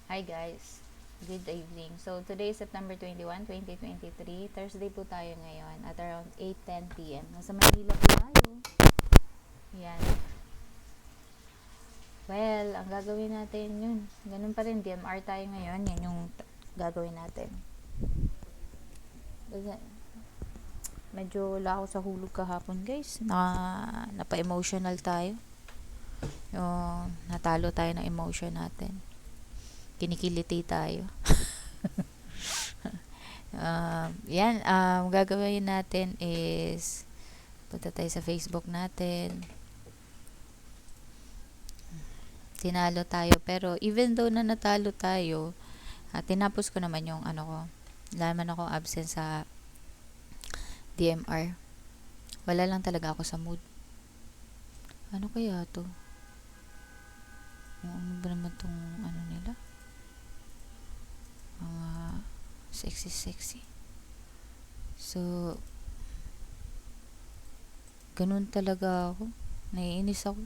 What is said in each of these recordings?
Hi guys, good evening. So today is September 21, 2023. Thursday po tayo ngayon at around 8:10 p.m. Nasa Manila po tayo. Yan. Well, ang gagawin natin yun. Ganun pa rin, DMR tayo ngayon. Yan yung gagawin natin. Medyo wala ako sa hulog kahapon guys. Napa-emotional tayo. Yung natalo tayo ng emotion natin. Kinikiliti tayo. Gagawin natin is punta tayo sa Facebook natin. Tinalo tayo, pero even though na natalo tayo, tinapos ko naman yung laman ako absent sa DMR. Wala lang talaga ako sa mood. Ano kaya to? Ano ba naman tong nila? Mga sexy. So, ganun talaga ako. Naiinis ako.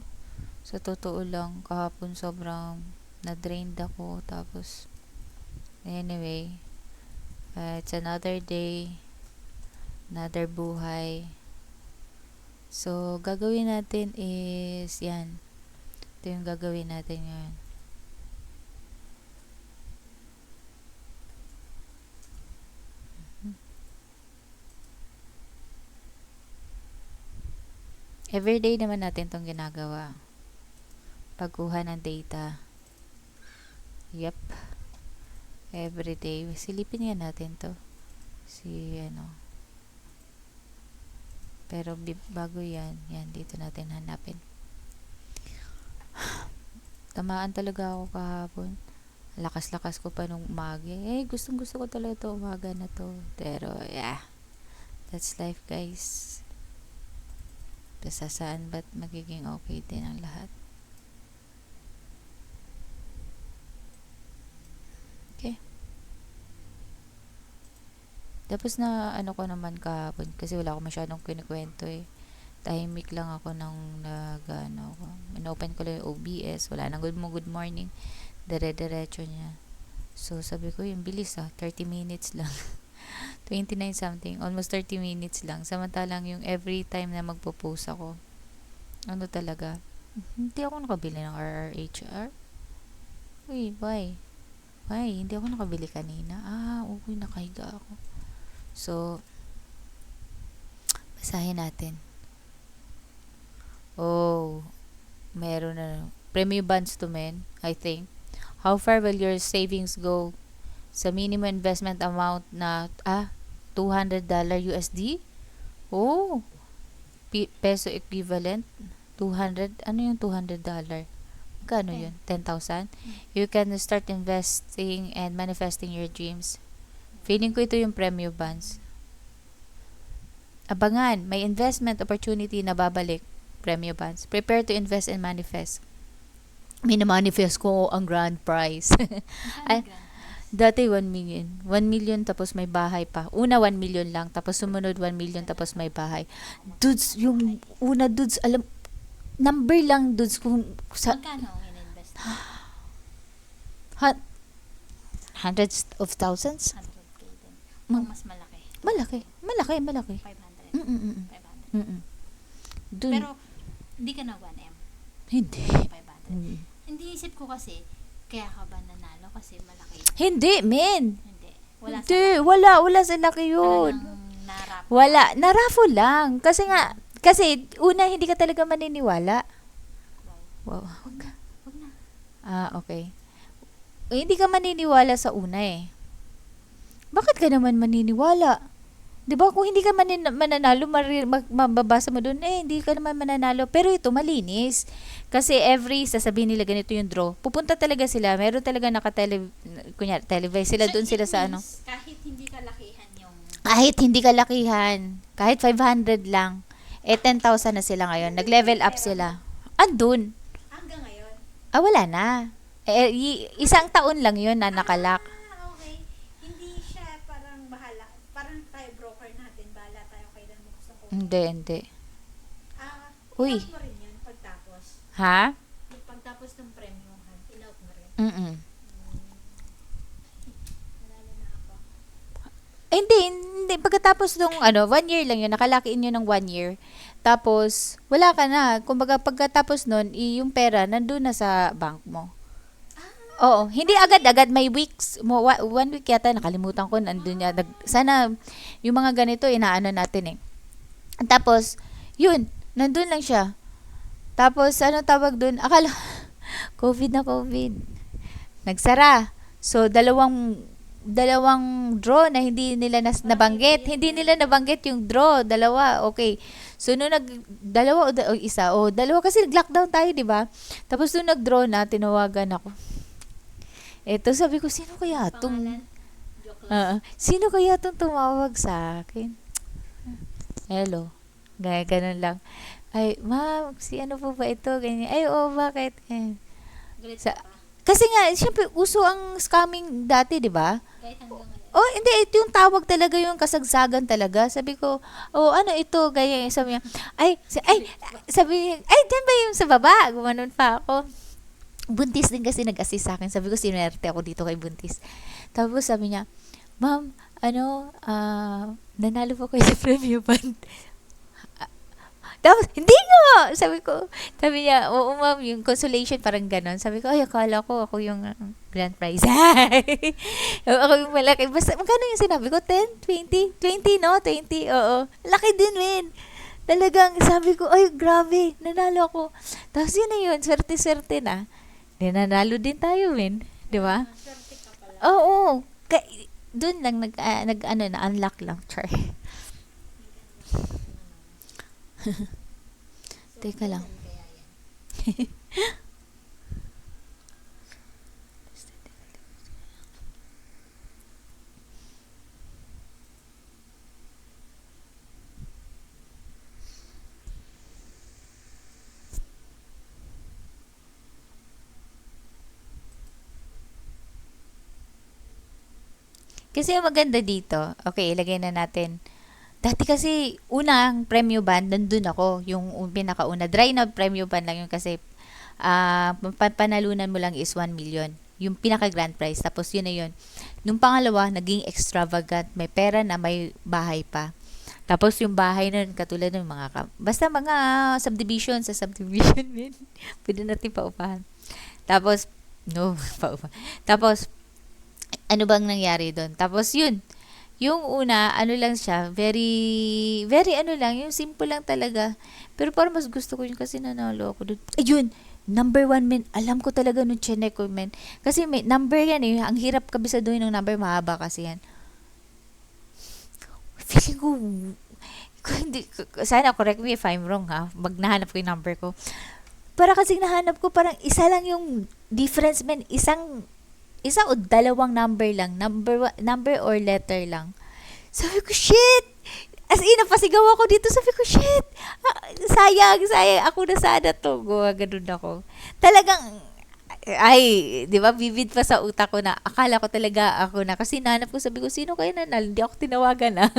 Sa totoo lang, kahapon sobrang na-drained ako. Tapos, anyway, it's another day, another buhay. So, gagawin natin is, yan. Ito yung gagawin natin ngayon. Everyday naman natin itong ginagawa. Pagkuha ng data. Yep. Everyday. Silipin nga natin to. Pero bago yan, dito natin hanapin. Tamaan talaga ako kahapon. Lakas-lakas ko pa nung umaga. Gustong gusto ko talaga ito umaga na to. Pero, yeah. That's life, guys. Basta saan ba't magiging okay din ang lahat. Okay. Tapos na ko naman kahapon kasi wala ako masyadong kinikwento eh. Tahimik lang ako nang in-open ko lang yung OBS. Wala nang good morning. Dire-diretso niya. So, sabi ko, yung bilis 30 minutes lang. 29 something, almost 30 minutes lang. Samantalang yung every time na magpo-post ako, talaga, hindi ako nakabili ng RRHR. Uy, why? Hindi ako nakabili kanina. Okay, nakahiga ako. So, basahin natin. Meron na. Premium bonds to men, I think. How far will your savings go? Sa minimum investment amount na $200 USD? Peso equivalent 200. Ano yung $200? Magkano yun? 10,000? You can start investing and manifesting your dreams. Feeling ko ito yung premium bonds. Abangan, may investment opportunity na babalik. Premium bonds. Prepare to invest and manifest. Mini-manifest ko ang grand prize. Dati 1 million. 1 million tapos may bahay pa. Una 1 million lang, tapos sumunod 1 million tapos may bahay. Dudes, yung una dudes, alam, number lang dudes kung sa... Magkano ang in-invest? Hundreds of thousands? 100K din. Mas malaki. Malaki. 500. 500. Pero, hindi ka na 1M? Hindi. 500. Hindi, isip ko kasi, kaya ka ba nanalo kasi malaki? Hindi, men. Hindi. Wala sa laki yun. Wala, narafo lang. Kasi una hindi ka talaga maniniwala. Wow. Wag na. Okay. Hindi ka maniniwala sa una eh. Bakit ka naman maniniwala? 'Di ba kung hindi ka mananalo, mababasa mo doon hindi ka naman mananalo. Pero ito malinis. Kasi sasabihin nila ganito yung draw. Pupunta talaga sila. Meron talaga televise sila doon sila sa Kahit hindi kalakihan yung... Kahit hindi kalakihan. Kahit 500 lang. 10,000 na sila ngayon. Nag-level up sila. Andun. Hanggang ngayon? Wala na. Isang taon lang yun na nakalak. Okay. Hindi siya parang bahala. Parang tayo broker natin. Bahala tayo kailan mo gusto ko. Hindi. Uy. Mo rin yun pagtapos. Ha? Pagtapos ng premium, in-out mo rin. hindi. Pagkatapos nung 1 year lang yun, nakalock in yun ng 1 year. Tapos, wala ka na. Kumbaga, pagkatapos nun, yung pera, nandun na sa bank mo. Oo, hindi agad-agad, may weeks, 1 week yata, nakalimutan ko, nandun niya. Sana, yung mga ganito, inaano natin eh. Tapos, yun, nandun lang siya. Tapos, ano tawag dun? Akala, COVID na COVID. Nagsara. So, dalawang draw na hindi nila nabanggit. Hindi nila nabanggit yung draw. Dalawa. Okay. So, nung dalawa o isa. O, dalawa kasi nag-lockdown tayo, di ba? Tapos, nung nag-draw na, tinawagan ako. Eto, sabi ko, sino kaya itong... Pangalan? Joke lang. Sino kaya itong tumawag sa akin? Hello. Gaya, ganun lang. Ay, ma'am, si ano po ba ito? Ganyan. Ay, bakit? Galit Sa, ka pa. kasi nga, syempre, uso ang scamming dati, di ba? Kahit hanggang ngayon. Oh, hindi, ito yung tawag talaga, yung kasagsagan talaga. Sabi ko, ano ito? Gaya, sabi niya, sabi niya, dyan ba yung sa baba? Gumanon pa ako. Buntis din kasi nag-assist sa akin. Sabi ko, sinwerte ako dito kay Buntis. Tapos sabi niya, ma'am, nanalo po kayo sa premium fund. Tapos, hindi nga! Sabi niya, oo ma'am, yung consolation parang ganon. Sabi ko, akala ko ako yung grand prize. Ako yung malaki. Basta, magkano yung sinabi ko? 10? 20? 20, no? 20, oo. Laki din, men. Talagang, sabi ko, ay, grabe, nanalo ako. Tapos yun na yun, swerte-swerte na. Nanalo din tayo, men. Di ba? Swerte ka pala. Oo. Doon lang, na-unlock lang, char. Teka lang. Kaya yan. Kasi ang maganda dito, okay, ilagay na natin. Dati kasi, unang premium band, nandun ako. Yung pinakauna. Dry na premium band lang yun kasi panalunan mo lang is 1 million. Yung pinaka grand prize. Tapos yun na yun. Nung pangalawa, naging extravagant. May pera na, may bahay pa. Tapos yung bahay nun, katulad ng basta mga subdivision sa subdivision, min. Pwede natin paupahan. Tapos, no, paupahan. Tapos, ano bang nangyari doon? Tapos yun, yung una, ano lang siya, very, very ano lang, yung simple lang talaga. Pero parang mas gusto ko yun kasi nanalo ako doon. Ayun, number 1, men. Alam ko talaga nung chinek ko, men. Kasi may number yan eh. Ang hirap kabisaduhin ng number, mahaba kasi yan. Feeling ko hindi, sana correct me if I'm wrong ha. Nahanap ko yung number ko. Para kasi nahanap ko, parang isa lang yung difference, men. Isa o dalawang number lang. Number or letter lang. Sabi ko, shit! As in, napasigaw ako dito. Sabi ko, shit! Sayang. Ako na sana to. Ganun ako. Talagang, di ba, vivid pa sa utak ko na akala ko talaga ako na. Kasi hinanap ko, sabi ko, sino kayo nanalo? Hindi ako tinawagan na.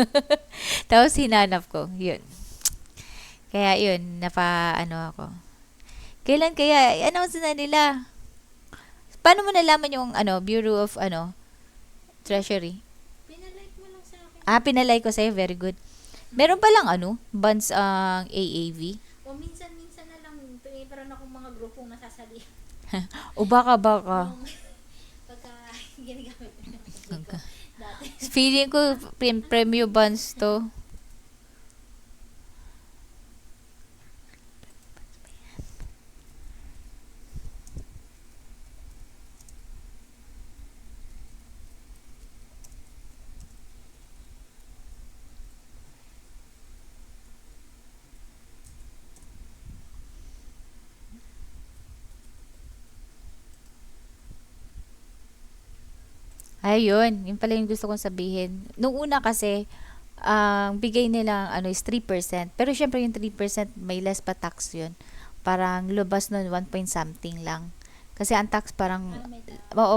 Tapos hinanap ko. Yun. Kaya yun, ako. Kailan kaya, announce na nila. Paano mo nalaman yung Bureau of Treasury? Pinalike mo lang sa akin. Pinalay ko sa'yo. Very good. Meron pa lang bonds ang AAV. O minsan-minsan na lang, meron akong mga grupong nasasali. O baka. Pagka ginagamit ko yung dati. Feeling ko premium bonds to. Ayun, yun pala yung gusto kong sabihin. Nung una kasi, ang bigay nila is 3%. Pero syempre yung 3% may less pa tax yun. Parang lubas nun 1 point something lang. Kasi ang tax parang,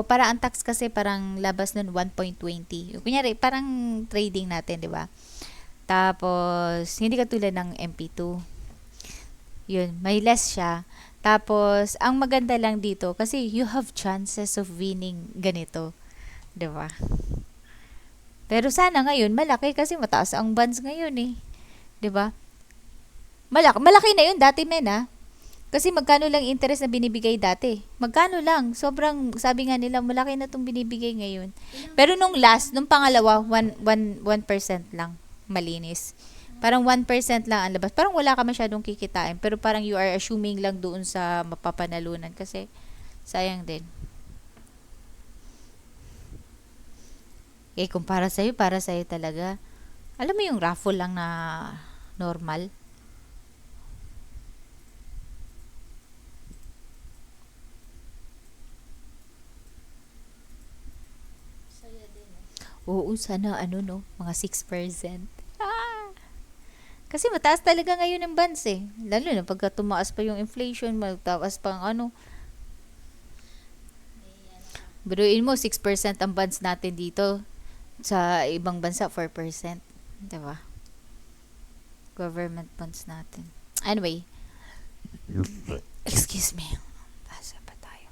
para ang tax kasi parang labas nun 1.20. Kunyari, parang trading natin, di ba? Tapos, hindi katulad ng MP2. Yun, may less siya. Tapos, ang maganda lang dito, kasi you have chances of winning ganito. Diba? Pero sana ngayon malaki kasi mataas ang bonds ngayon eh. 'Di ba? Malaki na 'yun dati men ah. Kasi magkano lang interest na binibigay dati? Magkano lang? Sobrang, sabi nga nila, malaki na itong binibigay ngayon. Pero nung last, nung pangalawa, 1% lang. Malinis. Parang 1% lang ang labas. Parang wala ka masyadong kikitain. Pero parang you are assuming lang doon sa mapapanalunan. Kasi, sayang din. Eh, kung para sa'yo talaga. Alam mo yung raffle lang na normal? Saya din eh. Oo, sana ano no, mga 6%. Ah! Kasi mataas talaga ngayon ang bonds eh. Lalo na pagka tumaas pa yung inflation, magtaas pa ang ano. May ano ka. Biruin mo, 6% ang bonds natin dito. Sa ibang bansa, 4%. Diba? Government bonds natin. Anyway, excuse me. Basa pa tayo.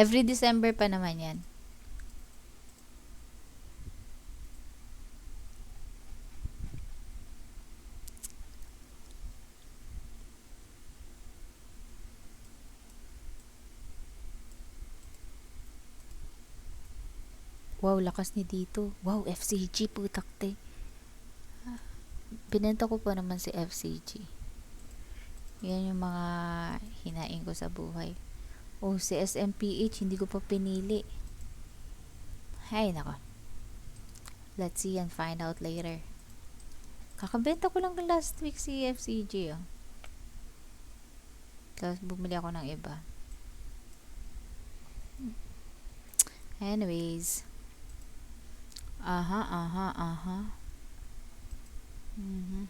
Every December pa naman yan. Wow, lakas ni dito. Wow, FCG, putakte. Binenta ko pa naman si FCG. Yan yung mga hinaing ko sa buhay. Oh, si SMPH, hindi ko pa pinili. Hay, nako. Let's see and find out later. Kakabenta ko lang last week si FCG, oh. Tapos bumili ako ng iba. Anyways. Aha, aha, aha. Mhm.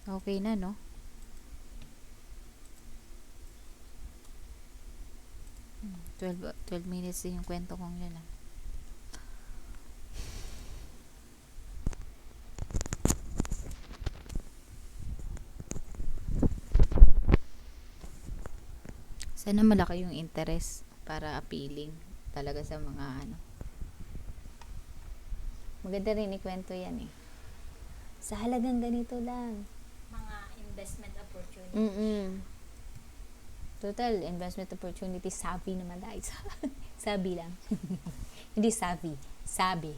Okay na, no? Hmm, 12 minutes din yung kwento kong yun, ah. Sana malaki yung interest para appealing talaga sa mga ano. Maganda rin ikwento yan eh. Sa halagang ganito lang. Mga investment opportunity. Total, investment opportunity, savvy naman tayo. Sabi lang. Hindi savvy. Sabi.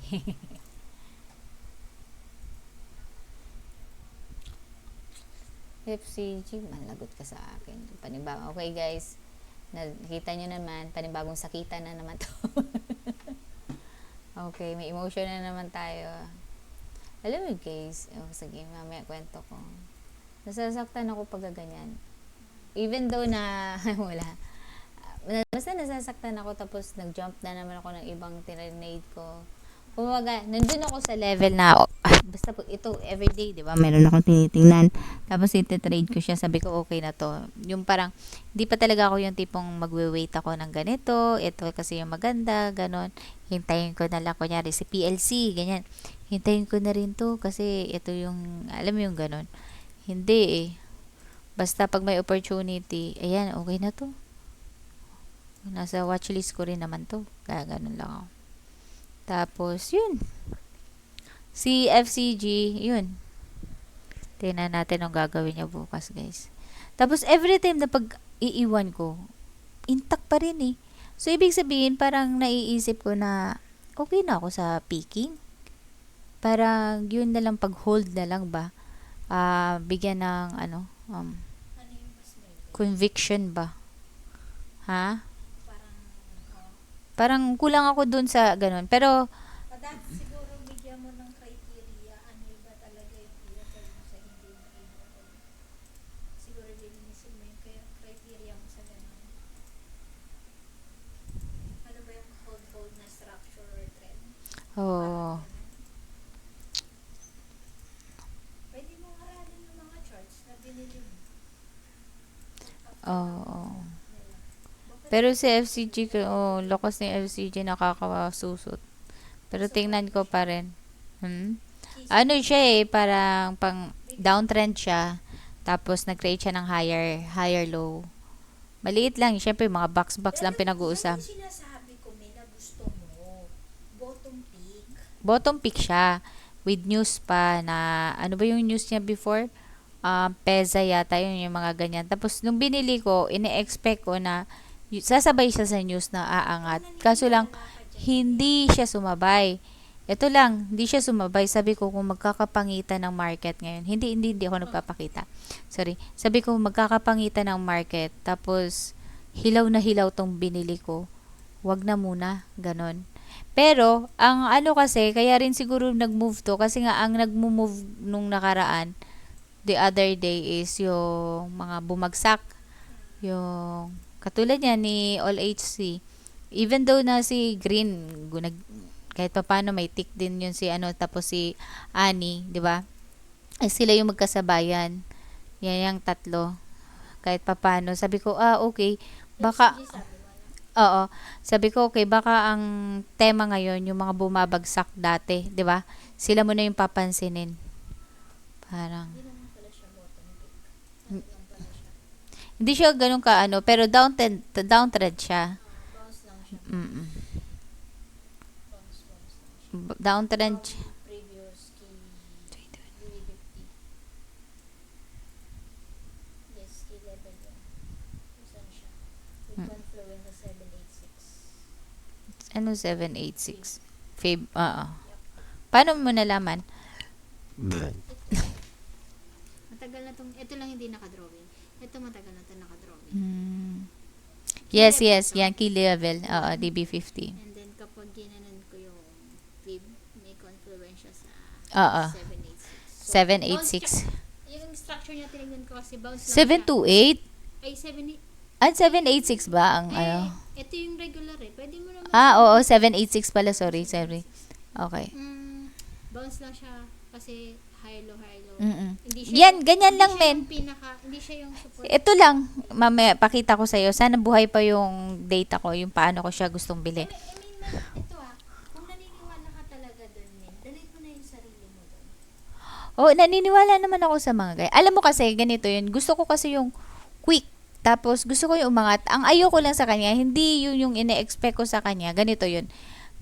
FCG, malagot ka sa akin. Panibagong, okay guys. Nakita nyo naman, panibagong sakitan na naman to. Okay, may emotion na naman tayo. Alam mo guys, sige, mamaya kwento ko. Nasasaktan ako pag ganyan. Even though na, wala. Basta nasasaktan ako tapos nag-jump na naman ako ng ibang tinrinade ko. Kumbaga, nandun ako sa level na, basta po, ito, everyday, di ba? Meron akong tinitingnan. Tapos, iti-trade ko siya. Sabi ko, okay na to. Yung parang, hindi pa talaga ako yung tipong magwe-wait ako ng ganito. Ito kasi yung maganda, ganon. Hintayin ko na lang, kunyari, si PLC, ganyan. Hintayin ko na rin to kasi ito yung, alam mo yung ganon. Hindi eh. Basta pag may opportunity, ayan, okay na to. Nasa watchlist ko rin naman to. Kaya ganon lang ako. Tapos, yun. Si FCG, yun. Tingnan natin ang gagawin niya bukas, guys. Tapos, every time na pag-iiwan ko, intact pa rin eh. So, ibig sabihin, parang naiisip ko na, okay na ako sa picking. Parang, yun na lang, pag-hold na lang ba? Bigyan ng, Ano yung mas better? conviction ba? Ha? Parang, Parang, kulang ako dun sa, ganun. Pero, dati siguro bigyan mo ng criteria, ano yung ba talaga yung i-refer mo sa hindi mo i-refer. Siguro lilinisin mo yung criteria mo sa ganun. Ano ba yung hold na structure or trend? oh, Pwede mo aralin yung mga charts na binili mo. oh. Nila. Pero si FCG, lakas ni FCG nakakasusot. Pero tingnan ko pa rin. Ano siya eh, parang pang downtrend siya. Tapos, nag-create siya ng higher low. Maliit lang. Siyempre, mga box lang pinag-uusap. Yan yung sinasabi ko, may na gusto mo. Bottom peak. Bottom pick siya. With news pa na, ano ba yung news niya before? Peza yata, yun yung mga ganyan. Tapos, nung binili ko, ine-expect ko na sasabay siya sa news na aangat. Kaso lang, hindi siya sumabay. Ito lang, hindi siya sumabay. Sabi ko, kung magkakapangitan ng market ngayon, hindi ako nagpapakita. Sorry. Sabi ko, magkakapangitan ng market, tapos, hilaw na hilaw tong binili ko. Wag na muna, ganon. Pero, ang ano kasi, kaya rin siguro nag-move to, kasi nga, ang nag-move nung nakaraan, the other day is yung mga bumagsak. Yung, katulad niya ni All HC. Even though na si Green, kahit pa paano may tick din yun si ano, tapos si Annie, di ba? Ay, sila yung magkasabayan. Yan yung tatlo. Kahit pa paano. Sabi ko, okay. Baka, FCG sabi mo na. oo. Sabi ko, okay, baka ang tema ngayon, yung mga bumabagsak dati, di ba? Sila mo na yung papansinin. Parang, Hindi naman pala siya bottom peak. Ano lang pala siya. hindi siya ganun ka ano, pero downtrend siya. Bounce lang siya. Mm. Bounce lang siya. Downtrend. From previous key UV50. Yes, key level yun. Saan siya? With confluence na 786. Ano 786? Paano mo nalaman? Matagal na tong, ito lang hindi nakadrawing. Ito matagal na itong nakadrawing. Yes. Yan, key level. DB50. And then kapag ginanon ko yung fib, may confluence siya sa Oo. 786. 786. Yung structure niya tinignan ko kasi bounce lang 728? Ay, 7 786 ba ang ano? ito yung regular eh. Pwede mo naman. Oo, 786 pala. Sorry. Okay. Bounce lang siya kasi high low. Mm-mm. Hindi siya Yan, ganyan lang, men. Hindi siya yung support. Ito lang, mamaya, pakita ko sa'yo. Sana buhay pa yung data ko, yung paano ko siya gustong bili. I mean, ito kung naniniwala ka talaga dun, men, dalhin mo na yung sarili mo dun. Oo, naniniwala naman ako sa mga guy. Alam mo kasi, ganito yun. Gusto ko kasi yung quick. Tapos, gusto ko yung umangat. Ang ayoko lang sa kanya, hindi yun yung ine-expect ko sa kanya. Ganito yun.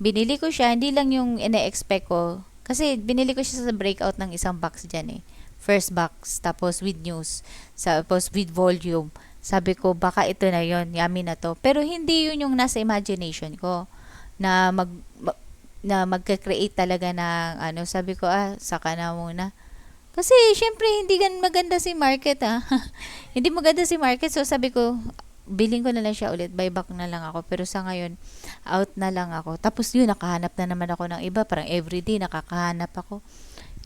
Binili ko siya, hindi lang yung ine-expect ko. Kasi, binili ko siya sa breakout ng isang box dyan eh. First box, tapos with news, tapos with volume. Sabi ko, baka ito na yon, yummy na to. Pero, hindi yun yung nasa imagination ko. Na magka-create talaga ng ano. Sabi ko, saka na muna. Kasi, syempre, hindi maganda si market, Hindi maganda si market. So, sabi ko, bilhin ko na lang siya ulit. Buyback na lang ako. Pero sa ngayon, out na lang ako. Tapos yun, nakahanap na naman ako ng iba. Parang everyday, nakakahanap ako.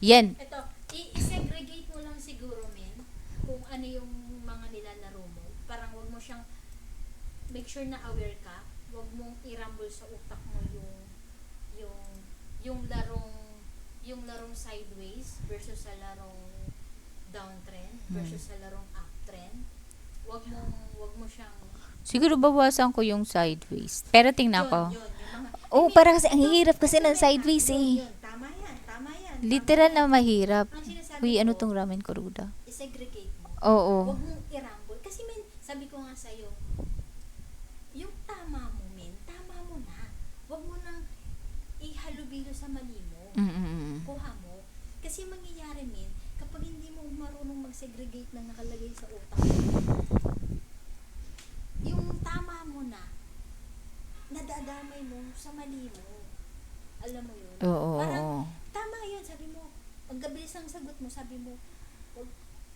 Yan. Ito, i-segregate mo lang siguro, men, kung ano yung mga nilalaro mo. Parang wag mo siyang, make sure na aware ka. Wag mong i-rumble sa utak mo yung larong sideways versus sa larong downtrend versus sa larong uptrend. Wag mo siyang Siguro bawasan ko yung sideways. Pero tingnan ko. yun, yung mga, Oh, para kasi ang hirap kasi ng sideways eh. yun, tama yan. Literal na mahirap. Ang sinasabi Uy, ano ko, tong ramen koruda? i-segregate mo. Oo. Huwag mong i-rumble. Kasi sabi ko nga sa'yo, yung tama mo, tama mo na. Huwag mo nang ihalubilo sa mali mo. Kuha mo. Kasi mangyayari, kapag hindi mo marunong mag-segregate na nakalagay sa utak mo, yung tama mo na, nadadamay mo sa mali mo. Alam mo yun? Oo. Parang, tama yun. Sabi mo, pagkabilis ang sagot mo, sabi mo,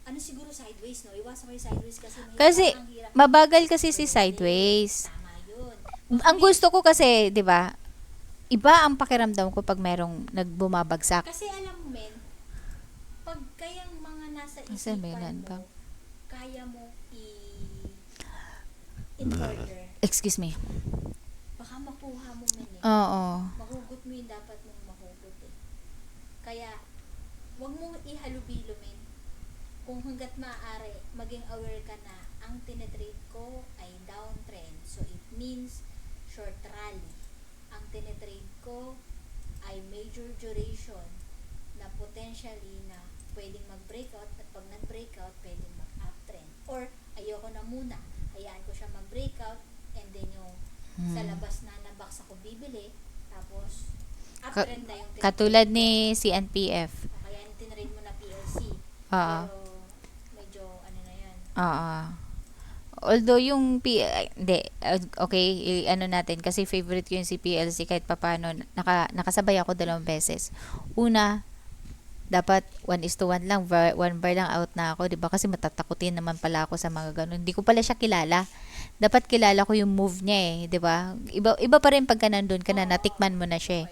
ano siguro sideways, no? Iwasan ko yung sideways kasi Kasi, ang hirap. mabagal kasi si sideways. Tama yun. Ang gusto ko kasi, di ba, iba ang pakiramdam ko pag merong nagbumabagsak. Kasi alam mo, pag kayang mga nasa Kasi may isipan pa. mo, kaya mo in order, Excuse me. baka makuha mo, Oo. mahugot mo yung dapat mong mahugot eh. Kaya, wag mong ihalubilo, kung hanggat maaari, maging aware ka na ang tinetrade ko ay downtrend. So, it means short rally. Ang tinetrade ko ay major duration na potentially na pwedeng mag-breakout, at pag nag-breakout, pwedeng mag-uptrend. Or, ayoko na muna, hayaan ko siya mag-breakout, and then yung sa labas na box ako bibili, tapos uptrend na yung Katulad ni CNPF. kaya tinrade mo na PLC. Oo. Pero, medyo, ano na yan. Oo. Although yung hindi, okay, ano natin, kasi favorite ko yung si PLC kahit papano, nakasabay ako 2 beses. Una, dapat 1:1 lang, 1 bar lang out na ako, 'di ba? Kasi matatakutin naman pala ako sa mga ganun. Hindi ko pala siya kilala. Dapat kilala ko yung move niya eh, 'di ba? Iba pa rin pagka nandun ka na, natikman mo na siya, eh.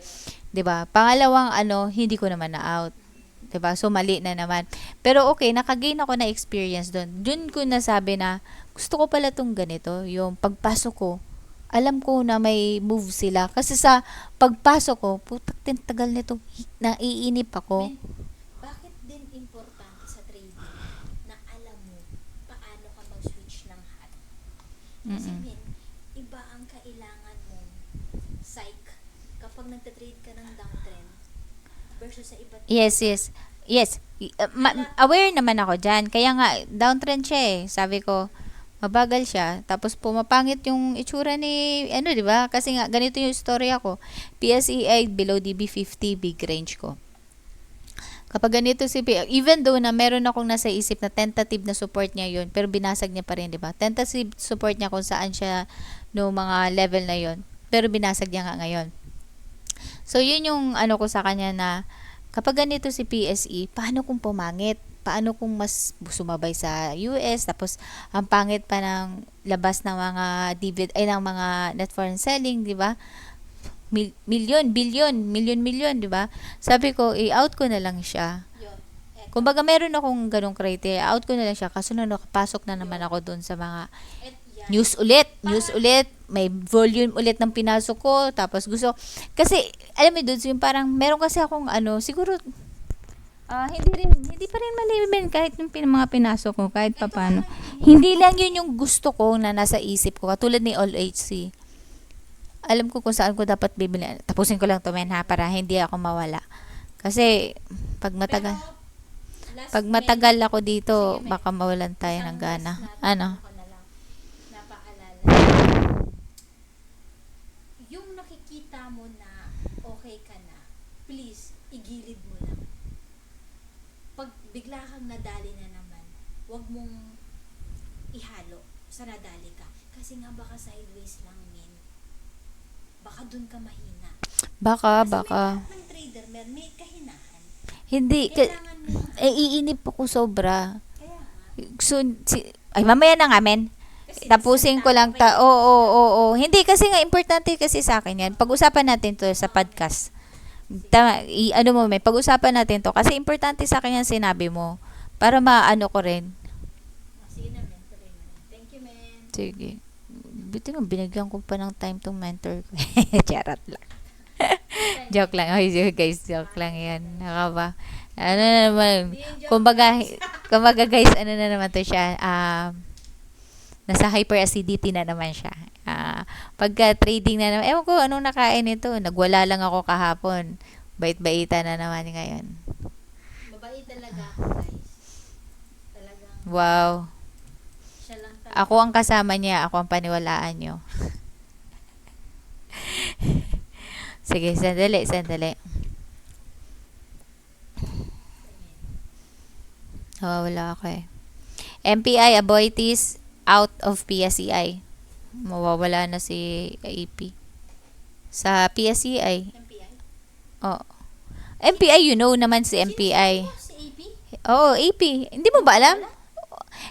'Di ba? Pangalawang hindi ko naman na out. 'Di ba? So mali na naman. Pero okay, nakagain ako na experience doon. Doon ko nasabi na gusto ko pala tong ganito, yung pagpasok ko, alam ko na may move sila. Kasi sa pagpasok ko, putak tagal nito, naiinip ako. Men, bakit din importante sa trading na alam mo paano ka mag-switch ng hat? Kasi men, iba ang kailangan mong psych kapag nagtatrade ka ng downtrend versus sa iba't Yes. Aware naman ako dyan. Kaya nga, downtrend siya eh. Sabi ko, mabagal siya. Tapos pumapangit yung itsura ni, di ba? Kasi nga, ganito yung story ako. PSEI below DB50, big range ko. Kapag ganito even though na meron akong nasa isip na tentative na support niya yun, pero binasag niya pa rin, di ba? Tentative support niya kung saan siya no mga level na yun. Pero binasag niya nga ngayon. So, yun yung ko sa kanya na kapag ganito si PSE, paano kung pumangit? Paano kung mas sumabay sa US, tapos ang pangit pa ng labas ng mga ng mga net foreign selling, di ba? Million, di ba? Sabi ko, i-out ko na lang siya. yun. Kumbaga, meron akong ganong criteria. Out ko na lang siya kasi nakapasok na naman ako dun sa mga Yan. news ulit, may volume ulit ng pinasok ko, tapos kasi, alam mo dudes, yung parang, meron kasi akong siguro, hindi pa rin malimin kahit yung mga pinasok ko, kahit papano. Hindi lang yun yung gusto ko na nasa isip ko, katulad ni All HC. Alam ko kung saan ko dapat bibili. Tapusin ko lang to, men, ha, para hindi ako mawala. Kasi, pag matagal ako dito, Sige, baka mawalan tayo ng gana. Napaalala. Yung nakikita mo na okay ka na, please, igilid mo lang. Pag bigla kang nadali na naman, huwag mong ihalo sa nadali ka. Kasi nga baka sideways lang, men. Baka dun ka mahina. Baka. May lahat ng trader, may kahinahan. Hindi. Kailangan mo. Iinip ako sobra. Kaya nga. So, mamaya na nga, men. Kasi Tapusin ko lang. Oo. Hindi, kasi nga, importante kasi sa akin yan. Pag-usapan natin to sa podcast. Tama, may pag-usapan natin to. Kasi importante sa akin yan sinabi mo. Para maano ko rin. Sige na, men. Tuloy mo. Thank you, men. Sige. Buti nga, binigyan ko pa ng time tong mentor ko. Charot lang. Joke lang. Ay, guys, joke lang yan. Nakaba. Ano na naman. Kumbaga guys, ano na naman to siya. Nasa hyperacidity na naman siya. Pagka trading na naman, ewan ko anong nakain ito. Nagwala lang ako kahapon. Bait-baita na naman ngayon. Mabait talaga ako, guys. Talagang, Wow. siya lang talaga. Ako ang kasama niya. Ako ang paniwalaan niyo. Sige, sandali. Wala ako eh. MPI, Aboitiz, out of PSEI. Mawawala na si AP. Sa PSEI. MPI? Oh. MPI, naman si MPI. Si AP? Oo, AP. Hindi mo ba alam?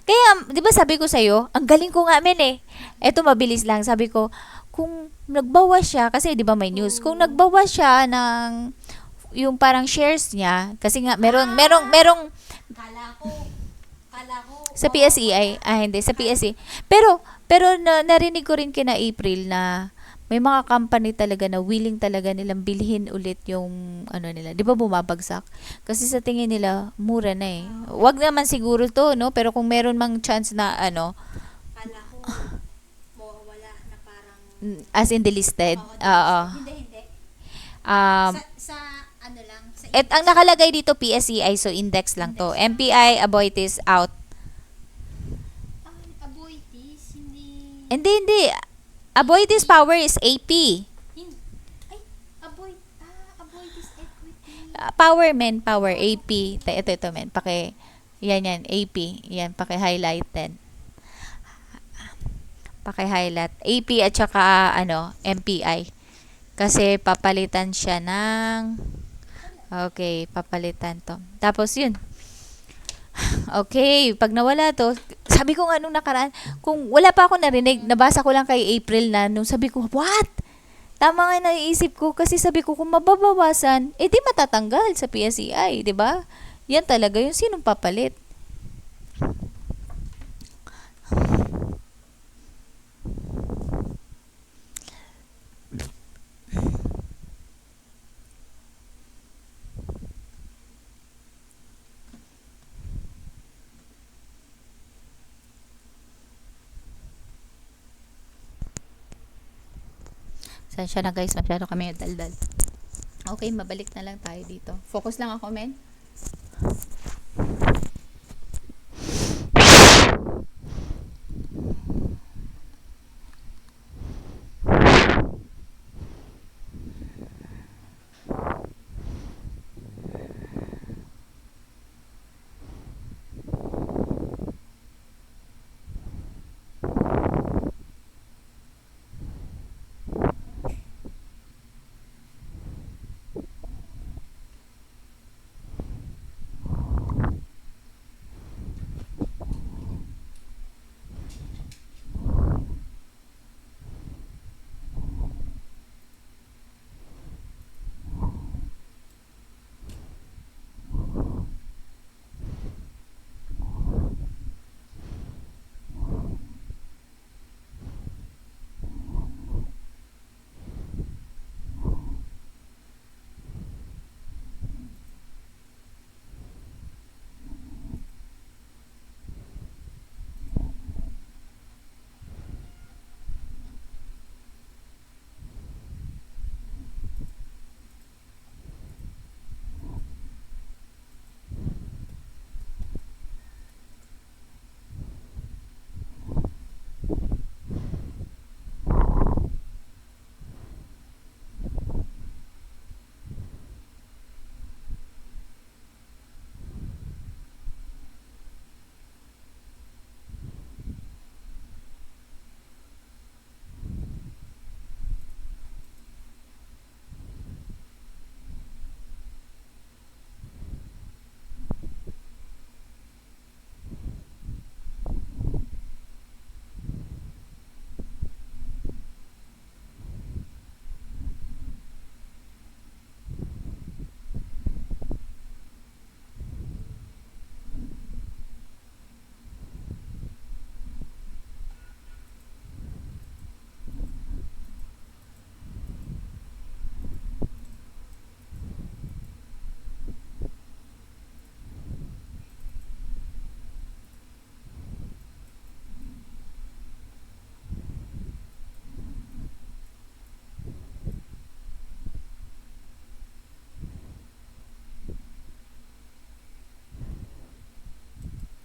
Kaya, di ba sabi ko sa'yo, ang galing ko nga, men eh. Eto, mabilis lang. Sabi ko, kung nagbawas siya, kasi di ba may news, kung nagbawas siya ng, yung parang shares niya, kasi nga, merong, Kala ko, sa PSEI, hindi, sa PSE. Pero narinig ko rin kina April na may mga company talaga na willing talaga nilang bilhin ulit yung nila. 'Di ba bumabagsak? Kasi sa tingin nila mura na eh. Wag naman siguro to, no? Pero kung meron mang chance na kala ko, mawawala na parang, as in delisted. Oo. Hindi. Um, Sa ang nakalagay dito PSEI, so index lang to. MPI, Aboitiz, out. Aboitiz, hindi... Hindi. Aboitiz power is AP. Ay, Aboitiz equity. Power, men. Power. AP. Ito, men. Yan. AP. Yan, paki-highlight din. Paki-highlight. AP at saka, MPI. Kasi papalitan siya ng... Okay, papalitan to. Tapos yun. Okay, pag nawala to, sabi ko nga nung nakaraan, kung wala pa ako narinig, nabasa ko lang kay April na, nung sabi ko, what? Tama nga naiisip ko, kasi sabi ko, kung mababawasan, di matatanggal sa PSEI, di ba? Yan talaga yung sinong papalit. Sensya na guys, masyado kami daldal. Okay, mabalik na lang tayo dito. Focus lang ako, men.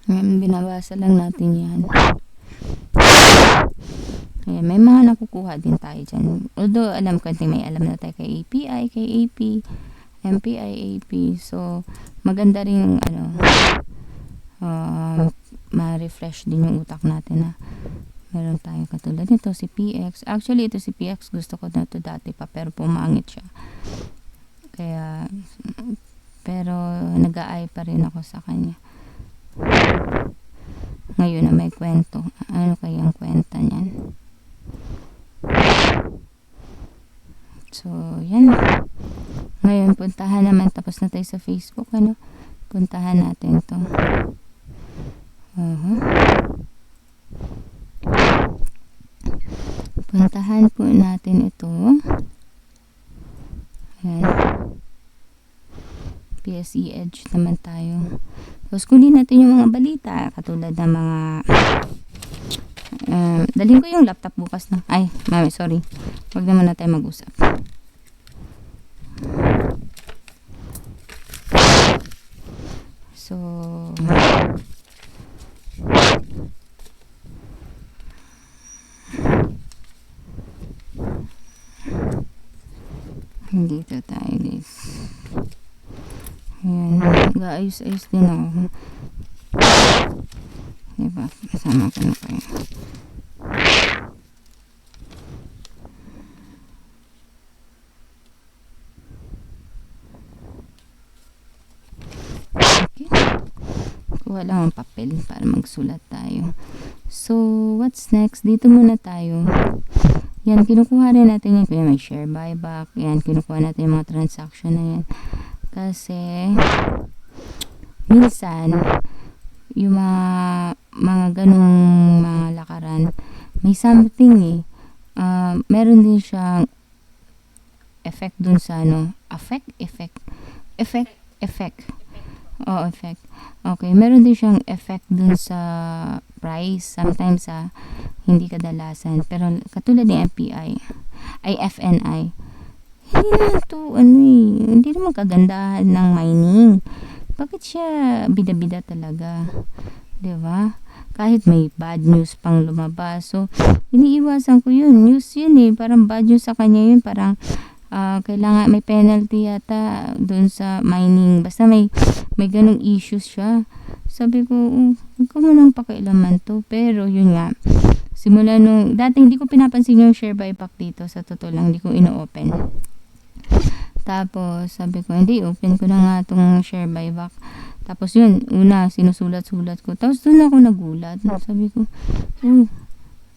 Ngayon, binabasa lang natin yan. Ayan, may mga nakukuha din tayo dyan. Although, alam ko, may alam na tayo kay API, kay AP, MPI, AP. So, maganda rin, ma-refresh din yung utak natin na meron tayo katulad nito, si PX. Actually, ito si PX, gusto ko na ito dati pa, pero pumangit siya. Kaya, pero nag-aay pa rin ako sa kanya. Ngayon na may kwento. Ano kayang kwenta niyan? So, yan. Ngayon, puntahan naman. Tapos na tayo sa Facebook. Puntahan natin to. Puntahan po natin ito. Ayan. PSE Edge naman tayo. Tapos kunin natin yung mga balita. Katulad ng mga... dalhin ko yung laptop bukas na. Ay, mami, sorry. Huwag naman na tayo mag-usap. So, dito tayo guys. Ayan, gaayos-ayos din ako. Diba, kasama ko na kayo. Okay. Kuha lang ang papel para magsulat tayo. So, what's next? Dito muna tayo. Yan, kinukuha rin natin yan. Kaya may share buyback. Yan, kinukuha natin yung mga transaction na yan. Kasi, minsan, yung mga ganong mga lakaran, may something eh. Meron din siyang effect dun sa effect. Oo, effect. Okay, meron din siyang effect dun sa price. Sometimes, hindi kadalasan. Pero, katulad ng FNI, hindi naman to, hindi naman kagandahan ng mining. Bakit siya bida-bida talaga? Diba? Kahit may bad news pang lumabas. So, iniiwasan ko yun. News yun eh. Parang bad news sa kanya yun. Parang, kailangan may penalty yata doon sa mining. Basta may ganung issues siya. Sabi ko, huwag ko munang pakialaman to. Pero, yun nga. Simula nung, dati hindi ko pinapansin yung share buyback dito. Sa totoo lang, hindi ko ino-open. Tapos, sabi ko, hindi, open ko na nga itong share buyback. Tapos yun, una, sinusulat-sulat ko. Tapos doon ako nagulat. Sabi ko,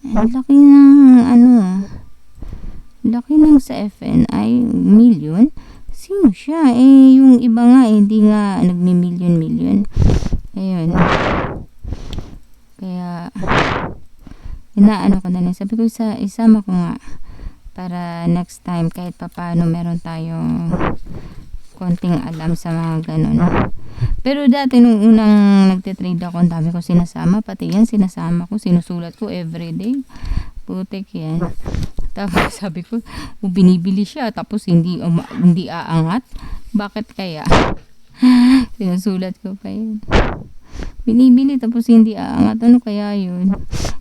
laki ng, laki ng sa FNI, million. Sino siya? Yung iba nga, hindi nga nagmi-million. Ayun. Kaya, inaano ko na lang. Sabi ko, isama ko nga. Para next time, kahit papaano meron tayong konting alam sa mga ganun. Pero dati, nung unang nagtitrade ako, ang dami ko sinasama. Pati yan, sinasama ko. Sinusulat ko everyday. Putik yan. Tapos sabi ko, binibili siya. Tapos hindi aangat. Bakit kaya? Sinusulat ko pa yun. Binibili tapos hindi aangat. Ano kaya yun?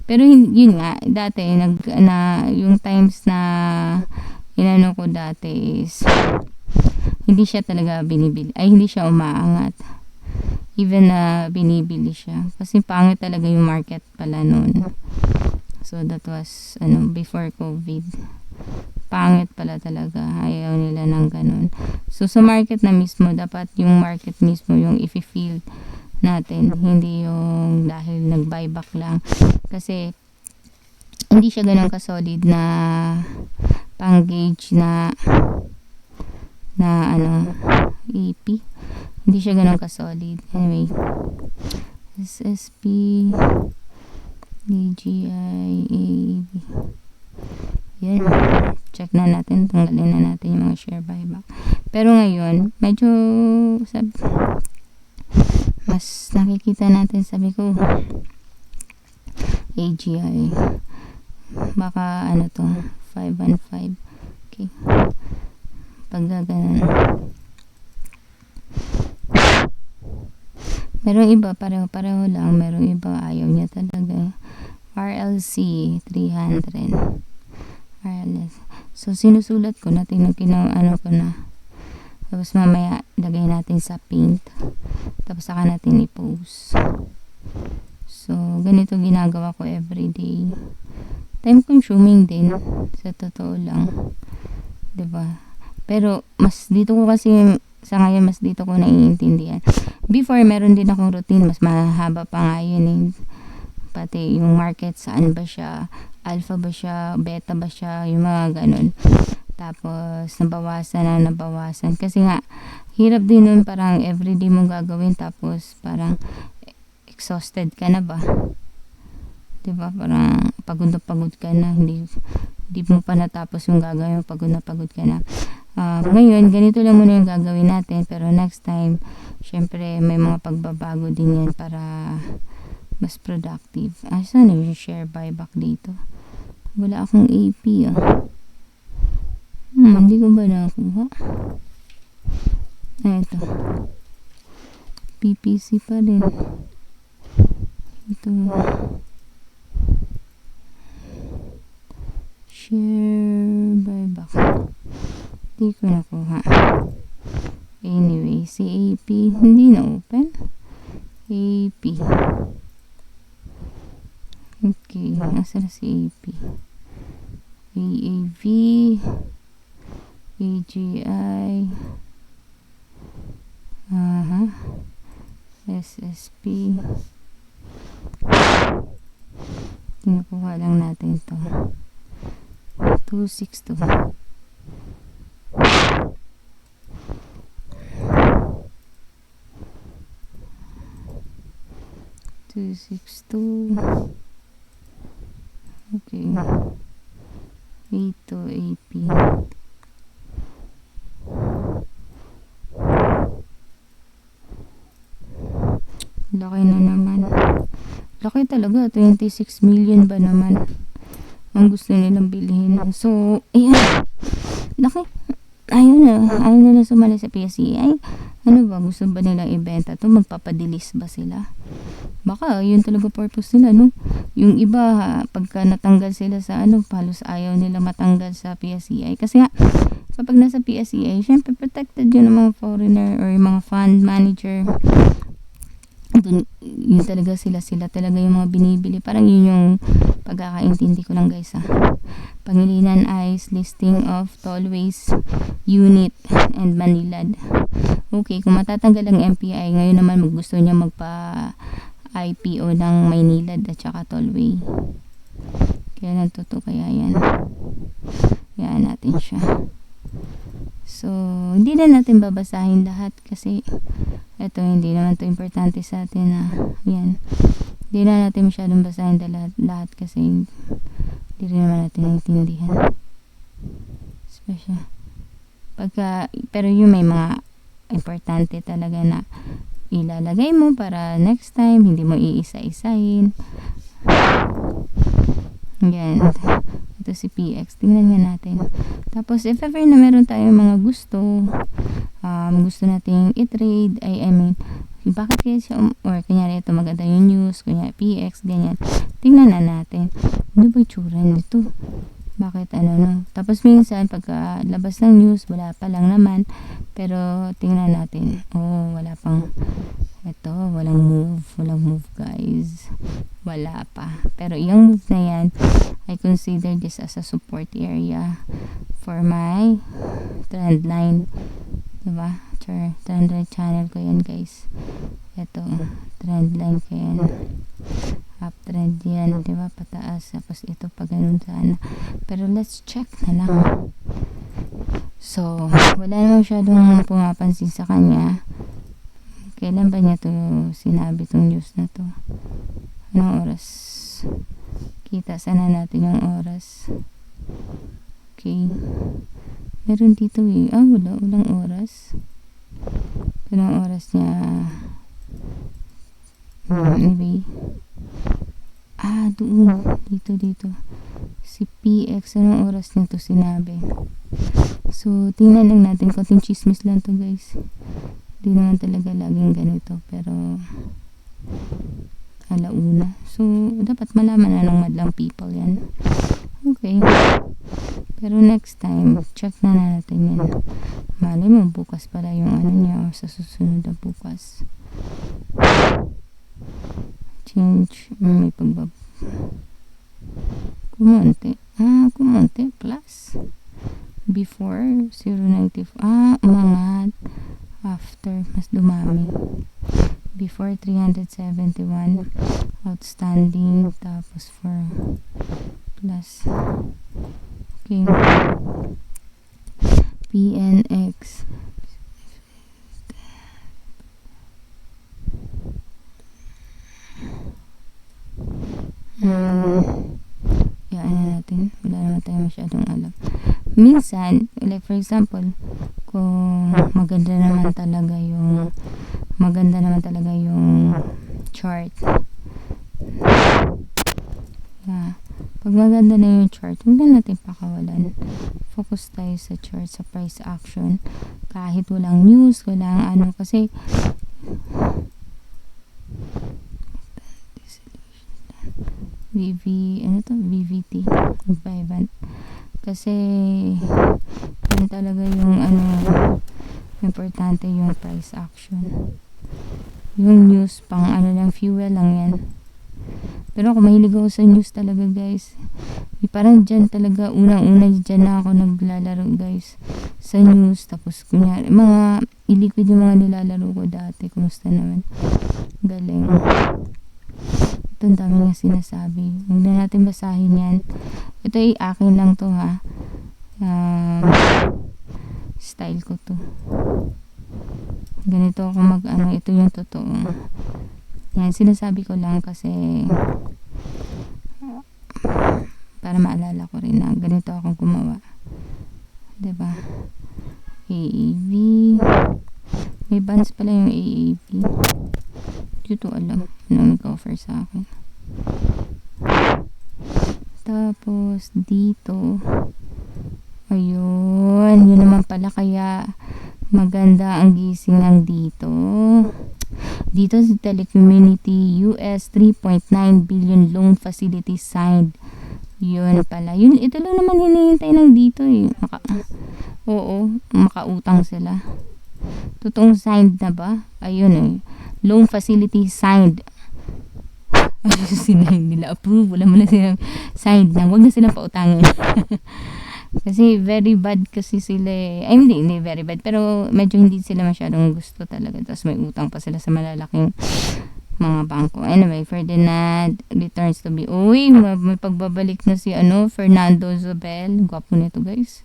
Pero yun nga, dati, yung times na inano ko dati is, hindi siya talaga binibili. Ay, hindi siya umaangat. Even na binibili siya. Kasi pangit talaga yung market pala noon. So, that was, before COVID. Pangit pala talaga. Ayaw nila ng ganun. So, sa market na mismo, dapat yung market mismo, yung i-feel natin. Hindi yung dahil nag-buyback lang. Kasi, hindi siya ganun ka-solid na pang-gauge na AP. Hindi siya ganun ka-solid. Anyway, SSP, DGI, AB. Yan. Check na natin. Tanggalin na natin yung mga share buyback. Pero ngayon, medyo mas nakikita natin, sabi ko, AGI. Baka 515. Okay. Pagkaganan. Merong iba, pareho lang. Merong iba, ayaw niya talaga. RLC, 300. RLS. So, sinusulat ko na. Ko na. Tapos, mamaya, lagay natin sa paint. Tapos, saka natin i-post. So, ganito ginagawa ko everyday. Time consuming din. Sa totoo lang. Diba? Pero, mas dito ko kasi, sa ngayon, mas dito ko naiintindihan. Before, meron din akong routine. Mas mahaba pa nga yun eh. Pati yung market, saan ba siya? Alpha ba siya? Beta ba siya? Yung mga ganun. Tapos, nabawasan. Kasi nga, hirap din nun. Parang everyday mong gagawin. Tapos, parang exhausted ka na ba? Diba? Parang pagod ka na. Hindi mo pa natapos yung gagawin. Pagod ka na. Ngayon, ganito lang muna yung gagawin natin. Pero next time, syempre, may mga pagbabago din yan para mas productive. Saan yung share buyback dito? Wala akong AP Hindi ko ba nakuha? Ito. PPC pa rin. Ito. Share buyback. Di ko nakuha. Anyway, si AP hindi na open. AP. Okay, nasa na si AP? AAV, AGI, SSP. Kinukuha lang natin ito. 262. Okay. 8 AP. Laki na naman. Laki talaga. 26 million ba naman ang gusto nilang bilhin. So, ayan. Laki. Ayaw na sumali sa PSEI. Ano ba? Gusto ba nila ibenta to? Magpapadilis ba sila? Baka yun talaga purpose nila, no? Yung iba, pagka natanggal sila sa halos ayaw nila matanggal sa PSEI. Kasi nga, kapag nasa PSEI, syempre protected yun ng mga foreigner or yung mga fund manager. Yun talaga sila talaga yung mga binibili. Parang yun yung pagkakaintindi ko lang, guys, Pangilinan Ice listing of tollways unit and Manilad. Okay, kung matatanggal ang MPI, ngayon naman gusto niya magpa IPO ng Maynilad at saka tollway. Kaya natuto kaya yan. Yan natin siya. So, hindi na natin babasahin lahat kasi ito, hindi naman to importante sa atin yan. Hindi na natin masyadong basahin lahat kasi hindi rin naman natin naintindihan. Special. Pero yung may mga importante talaga na ilalagay mo para next time hindi mo iisa-isahin. Yan. Ito si PX. Tingnan nga natin. Tapos if ever na meron tayong mga gusto nating i-trade, bakit kaya siya, or kanyari ito maganda yung news, kunyari PX, ganyan. Tingnan na natin. Ano ba yung tsura nito? Bakit Tapos minsan pagka labas ng news, wala pa lang naman. Pero tingnan natin. Oh, wala pang walang move, guys. Wala pa. Pero yung move na yan, I consider this as a support area for my trend line. Diba? Trend line channel ko yan, guys. Ito, trend line ko yan. Uptrend yan, diba? Pataas. Tapos ito pa ganun sana. Pero let's check na lang. So, wala naman masyadong pumapansin sa kanya. Kailan ba niya to sinabi tong news na to? Anong oras? Kita sana natin yung oras. Okay. Meron dito walang oras. Anong oras niya? Anyway. Doon. Dito. Si PX, anong oras niya to sinabi? So, tingnan lang natin. Konting chismis lang to, guys. Hindi naman talaga laging ganito. Pero, alauna. So, dapat malaman anong madlang people yan. Okay. Pero next time, check na natin yan. Malay mo, bukas pala yung niya o sa susunod na bukas. Change. May kumonte. Kumonte. Plus. Before, 0.95. Umangat. After, mas dumami. Before, 371. Outstanding. Tapos, for plus. Okay. PNX. Yan na natin. Wala naman tayo masyadong alam. Minsan, like for example, kung maganda naman talaga yung chart. Pag maganda na yung chart, hindi natin pakawalan. Focus tayo sa chart, sa price action. Kahit walang news, walang kasi VVT Vivant. Kasi yun talaga yung importante, yung price action. Yung news pang lang, fuel lang yan. Pero ako mahilig ako sa news talaga, guys. Parang dyan talaga, unang-una dyan na ako naglalaro, guys, sa news. Tapos kunyari, mga illiquid yung mga nilalaro ko dati. Kumusta naman? Galing. Ito ang dami nga sinasabi. Huwag na natin basahin yan. Ito ay akin lang to, ha. Style ko to. Ganito ako ito yung totoo. Yan, sinasabi ko lang kasi para maalala ko rin na ganito ako gumawa. Diba? AAV. May bands pala yung AAV. Hindi ko alam anong nag-offer sa akin. Tapos dito, ayun, yun naman pala, kaya maganda ang gising ng dito. Dito sa Telecommunity, US 3.9 billion loan facility signed. Yun pala. Yun, ito lang naman hinihintay ng dito eh. Makautang sila. Totoong signed na ba? Ayun eh. Loan facility signed. Sinahin nila. Approve. Wala mo na silang signed na. Huwag na silang pautangin. Kasi very bad kasi sila eh. Ay, hindi very bad. Pero medyo hindi sila masyadong gusto talaga. Tapos may utang pa sila sa malalaking mga bangko. Anyway, Ferdinand returns to be... Uy, may pagbabalik na si Fernando Zobel. Gwapo nito, guys.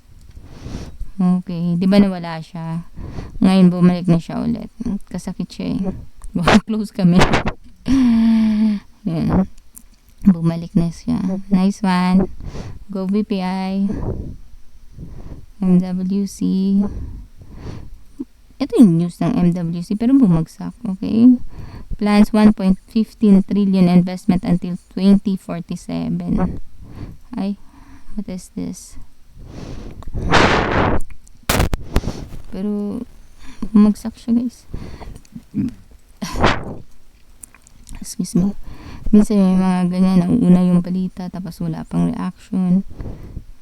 Okay. Di ba nawala siya? Ngayon bumalik na siya ulit. Kasakit siya eh. Close kami. Yan. Bumalik na siya. Nice one. Go BPI. MWC. Ito yung news ng MWC pero bumagsak. Okay. Plans 1.15 trillion investment until 2047. Ay, what is this? Pero bumagsak siya, guys. Excuse me. Minsan may mga ganyan, nauna yung balita tapos wala pang reaction.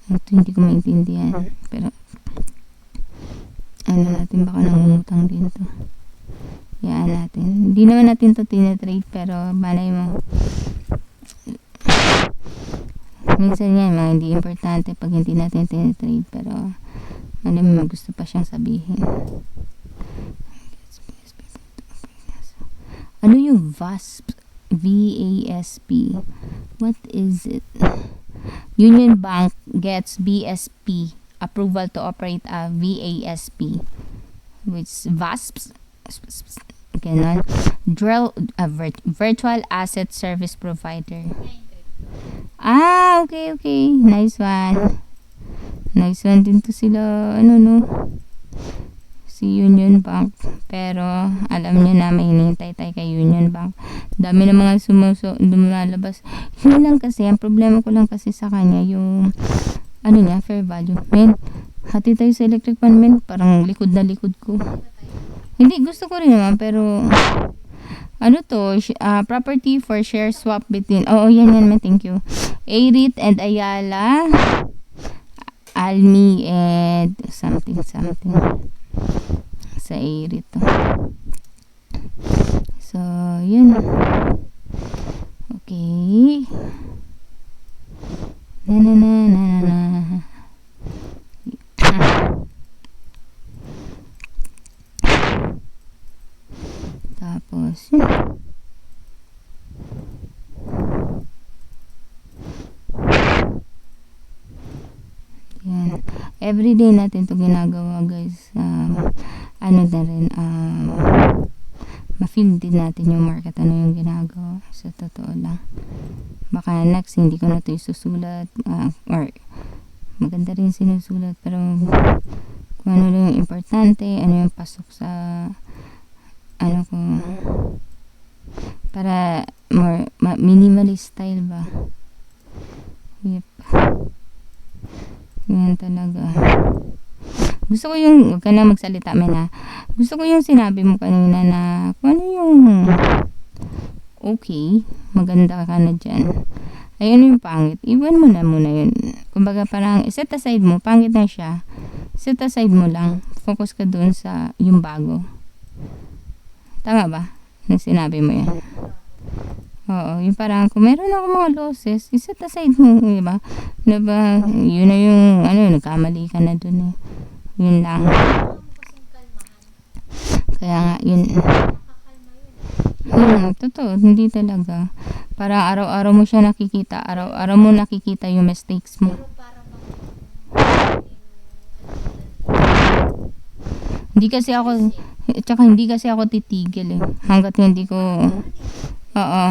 Ito hindi ko maintindihan. Pero natin, baka nangungutang din to. Yan natin. Hindi naman natin to tinatrade pero malay mo. Minsan yan, mga hindi importante pag hindi natin tinatrade pero malay mo gusto pa siyang sabihin. Ano yung VASP? VASP. What is it? Union Bank gets BSP approval to operate a VASP. Which VASP. Ganun. Virtual Asset Service Provider. Okay. Nice one. Nice one din to sila. Si Union Bank. Pero alam nyo na may hinihintay tayo kay Union Bank. Dami na mga lumalabas. Yun lang kasi, ang problema ko lang kasi sa kanya yung fair value. Hati tayo sa electric pan, parang likod na likod ko. Hindi, gusto ko rin naman pero property for share swap between yan, thank you. AREIT and Ayala, Almi and something sa AREIT to. So yun, okay. Na. Tapos yan. Everyday natin to ginagawa, guys. Na rin, ma-feel din natin yung market, yung ginagawa. Sa totoo lang. Baka next, hindi ko na ito isusulat. Or, maganda rin sinusulat. Pero, kung ano lang yung importante, ano yung pasok sa, ko, para, more, minimalist style ba? Yep. Yan talaga. Gusto ko yung, huwag ka na magsalita, men ha. Gusto ko yung sinabi mo kanina na, kung ano yung, okay, maganda ka na dyan. Ayun yung pangit. Iwan mo na muna yun. Kumbaga parang, set aside mo, pangit na siya. Set aside mo lang. Focus ka dun sa yung bago. Tama ba? Nung sinabi mo yan. Oo, yung parang, kung meron ako mga losses, set aside mo, diba? Diba, yun na yung, nagkamali ka na dun eh. Yun lang. Kailangan mo kasing kalmahan. Kaya nga, yun. Makakalma yun. Totoo, hindi talaga. Parang araw-araw mo siya nakikita. Araw-araw mo nakikita yung mistakes mo. Pero para bang Hindi kasi ako, tsaka hindi kasi ako titigil eh. Hanggat hindi ko, oo.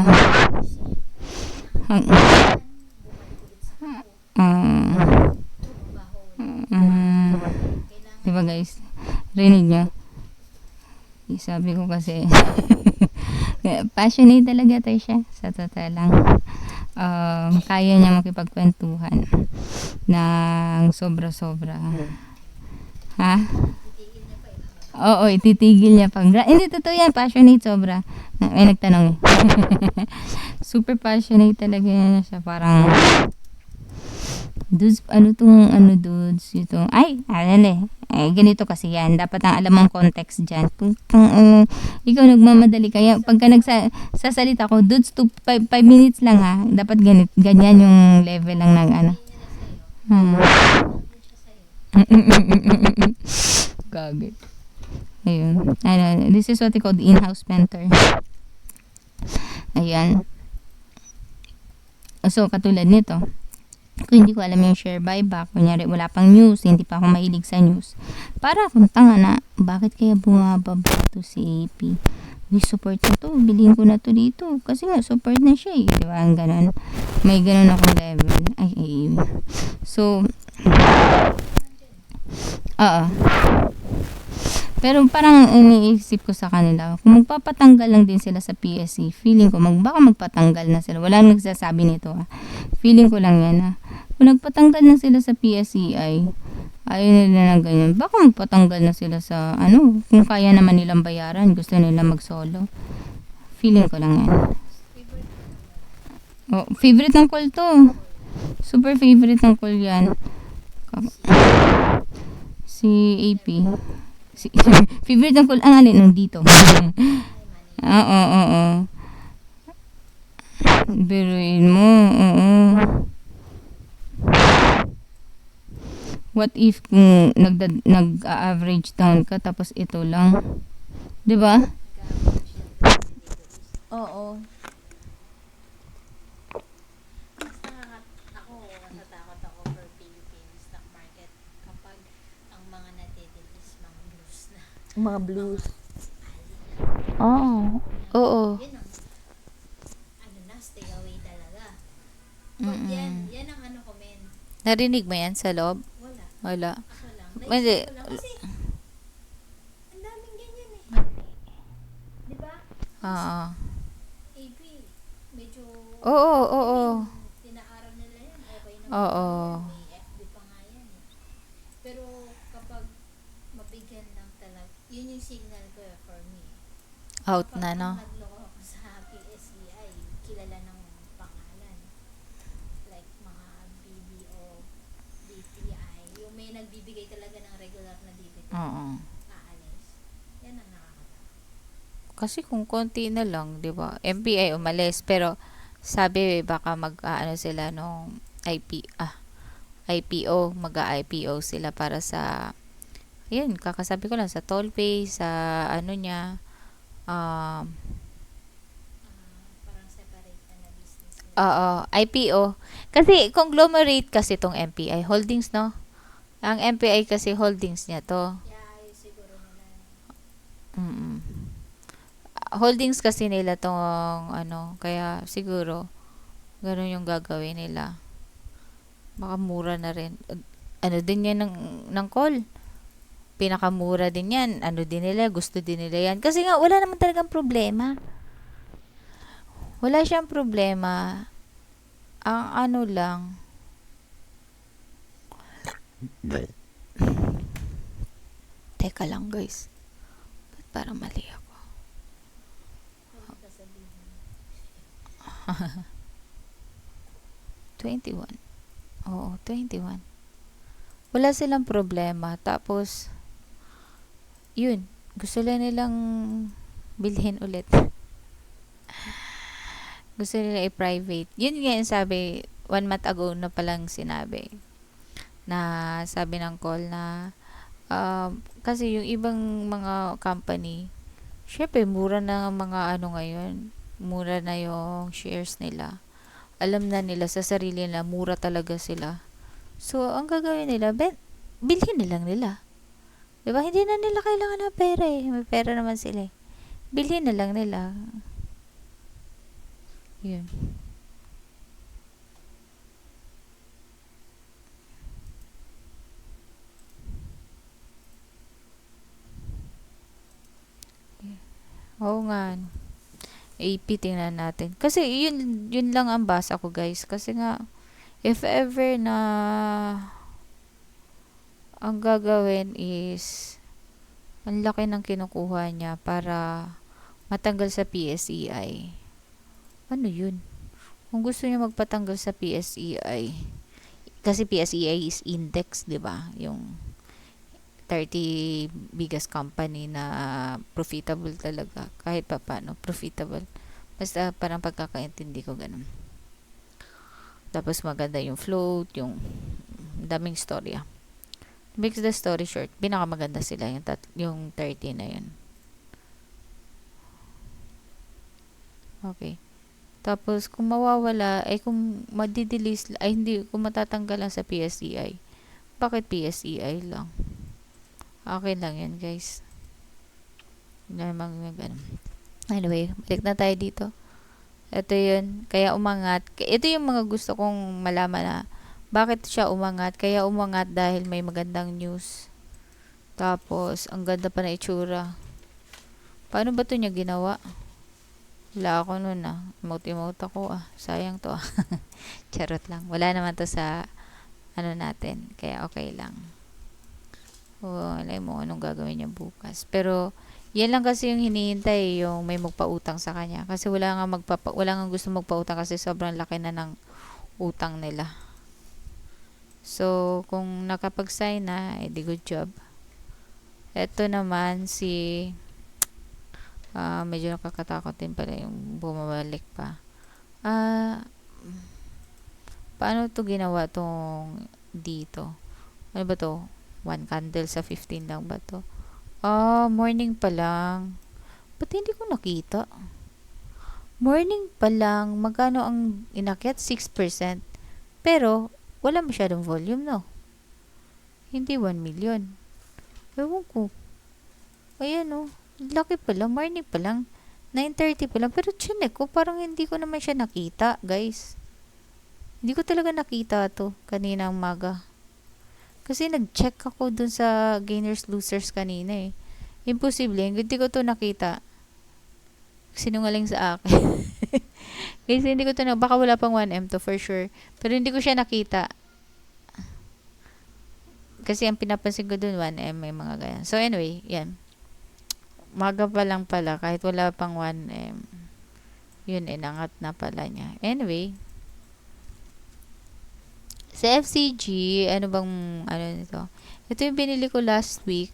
Hang, diba guys? Rinig nyo? Sabi ko kasi, passionate talaga tayo siya. Sa totoo lang. Kaya niya makipagkwentuhan ng sobra-sobra. Ha? Oo, ititigil niya pang. Hindi, totoo yan. Passionate sobra. May nagtanong eh. Super passionate talaga yan siya. Parang, dudes, dudes, ito. Ay, ganito kasi yan. Dapat ang alam mong context dyan. Ikaw nagmamadali. Kaya pagka nagsasalita ko, dudes, 5 minutes lang ha. Dapat ganyan yung level lang ng Gagit. Ayun. This is what we call the in-house mentor. Ayan. So, katulad nito, kung hindi ko alam yung share buyback, kunyari wala pang news, hindi pa ako mahilig sa news, para akong tanga na, bakit kaya bumababa to si AP? May support na to, bilhin ko na to dito. Kasi nga, support na siya eh. Diba? Ang ganun. May ganun akong level. Ay. So, pero parang iniisip ko sa kanila, kung magpapatanggal lang din sila sa PSE, feeling ko, baka magpatanggal na sila. Wala nang nagsasabi nito ha. Feeling ko lang yan ha. Kung nagpatanggal na sila sa PSE ayaw nila na ganyan. Baka magpatanggal na sila sa, kung kaya naman nilang bayaran, gusto nila mag-solo. Feeling ko lang yan. Oh, favorite ng call to. Super favorite ng call yan. Si AP. Favorite ng call, ang alin nung dito. Oo. Biruin mo, What if kung nag-average down ka tapos ito lang? 'Di ba? Oo. Natatakot ako for Philippine stock market kapag ang mga natitin is mga blues na. Mga blues. Oo. Yun ang, stay away talaga. But yan ang ko, men. Narinig mo yan sa loob? Wala. Ako lang. Hindi. Naisip ko lang kasi, ang daming ganyan eh. Di ba? Oo. AB, medyo, Oo. tinaaral nila yan. Okay naman. Oo. May FB pa nga yan eh. Pero kapag mabigyan lang talaga, yun yung signal ko for me. Out Kapag na, no? nagloko ako sa PSEI, kilala ng pangalan. Like mga BDO, BPI, yung may nagbibigay talaga ng regular na dividend. Oo. Aalis. Yan ang nakakatakot. Kasi kung konti na lang, 'di ba? MPI umalis pero sabi baka sila nung IPO, mag-IPO sila para sa kakasabi ko lang sa Tollpay, sa niya Parang separate na business. IPO. Kasi conglomerate kasi tong MPI Holdings, no? Ang MPI kasi holdings niya to. Yeah, siguro nila. Holdings kasi nila tong kaya siguro ganun yung gagawin nila. Baka mura na rin. Din yan ng call. Pinakamura din yan. Din nila, gusto din nila yan. Kasi nga, wala naman talagang problema. Wala siyang problema. Ang lang, Teka lang guys. Ba't parang mali ako? Ano ka sabihin? 21. Oo, 21. Wala silang problema. Tapos, yun. Gusto lang nilang bilhin ulit. Gusto nila i-private. Yun nga yung sabi, 1 month ago na palang sinabi. Na sabi ng call na, kasi yung ibang mga company, syempre, mura na ang mga ano ngayon. Mura na yung shares nila. Alam na nila sa sarili nila, mura talaga sila. So, ang gagawin nila, bilhin na lang nila. Diba? Hindi na nila kailangan ng pera eh. May pera naman sila eh. Bilhin na lang nila. Yun. Oo nga. AP tingnan natin. Kasi yun lang ang basa ko guys. Kasi nga, if ever na ang gagawin is ang laki ng kinukuha niya para matanggal sa PSEI. Ano yun? Kung gusto niya magpatanggal sa PSEI, kasi PSEI is index, 'di ba? Yung 30 biggest company na profitable talaga. Kahit pa paano, profitable. Basta parang pagkakaintindi ko ganun. Tapos maganda yung float, yung daming storya. Makes the story short, pinakamaganda sila yung 30 na yun. Okay. Tapos kung mawawala, ay kung madidelis, ay hindi, kung matatanggal lang sa PSEI, bakit PSEI lang? Okay lang yan guys. Anyway, balik na tayo dito. Ito yun. Kaya umangat. Ito yung mga gusto kong malaman na bakit siya umangat. Kaya umangat dahil may magandang news. Tapos, ang ganda pa na itsura. Paano ba ito niya ginawa? Wala ako nun Emote-emote ako Sayang to Charot lang. Wala naman to sa ano natin. Kaya okay lang. Alam mo anong gagawin niya bukas. Pero, yan lang kasi yung hinihintay, yung may magpautang sa kanya. Kasi wala nga gusto magpautang kasi sobrang laki na ng utang nila. So, kung nakapag-sign na, edi good job. Ito naman medyo nakakatakot din pala yung bumabalik pa. Paano to ginawa tong dito? Ano ba to? 1 candle sa 15 lang ba to? Morning pa lang. Ba't hindi ko nakita? Morning pa lang, magkano ang inakyat? 6%. Pero, wala masyadong volume, no? Hindi 1 million. Ewan ko. Ayan, laki pa lang. Morning pa lang. 9:30 pa lang. Pero chinek ko, parang hindi ko naman siya nakita, guys. Hindi ko talaga nakita to kanina umaga. Kasi nag-check ako dun sa gainers losers kanina eh. Imposible, hindi ko to nakita. Sinungaling sa akin. Kasi hindi ko to baka wala pang 1M to for sure. Pero hindi ko siya nakita. Kasi ang pinapansin ko dun 1M may mga ganyan. So anyway, yan. Maga pa lang pala kahit wala pang 1M. Yun, inangat na pala niya. Anyway, sa FCG, ano nito? Ito yung binili ko last week.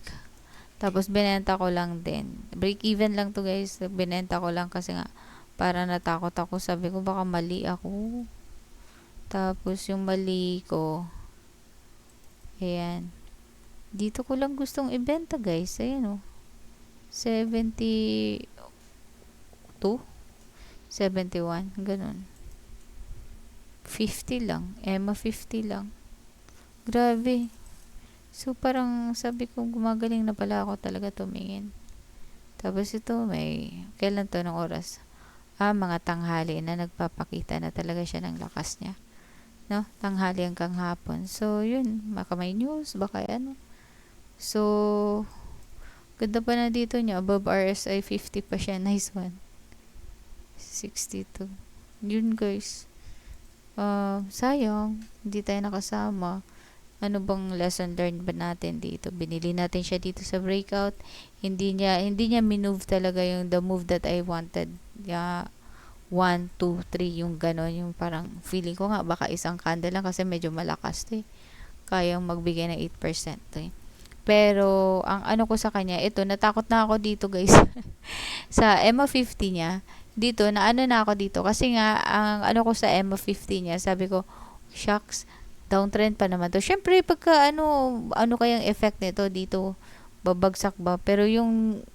Tapos, binenta ko lang din. Break even lang to guys. Binenta ko lang kasi nga, para natakot ako. Sabi ko, baka mali ako. Tapos, yung mali ko, ayan. Dito ko lang gustong ibenta guys. Ayan 72? 71? Ganun. 50 lang. Emma 50 lang. Grabe. So, parang sabi ko, gumagaling na pala ako talaga tumingin. Tapos ito, kailan to ng oras? Mga tanghali na nagpapakita na talaga siya ng lakas niya. No? Tanghali hanggang hapon. So, yun. Baka may news, baka ano. So, ganda pa na dito niya. Above RSI 50 pa siya. Nice one. 62. Yun guys. Sayang, hindi tayo nakasama. Ano bang lesson learned ba natin dito? Binili natin siya dito sa breakout. Hindi niya minove talaga yung the move that I wanted. Yeah, 1, 2, 3 yung ganon. Yung parang feeling ko nga baka isang candle lang kasi medyo malakas to eh. Kayang magbigay ng 8% to eh. Pero ang ano ko sa kanya, ito natakot na ako dito guys. Sa EMA50 niya, dito na ano na ako dito kasi nga ang ano ko sa EMA50 niya, sabi ko, shucks, downtrend pa naman to. Syempre pagka ano kayang effect nito dito, babagsak ba? Pero yung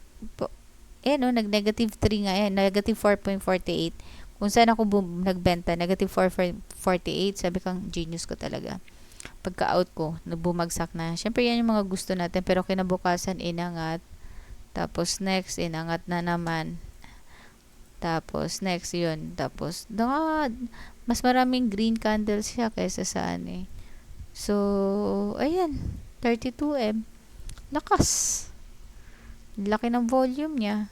no, nag-negative 3 nga yan, negative 4.48. Kung saan ako nagbenta, negative 4.48, sabi kang genius ko talaga. Pagka-out ko, bumagsak na. Syempre yan yung mga gusto natin, pero kinabukasan inangat. Tapos next, inangat na naman. Tapos next yun. Tapos, mas maraming green candles siya kaysa sa ano eh. So, ayan, 32M. Lakas. Laki ng volume niya.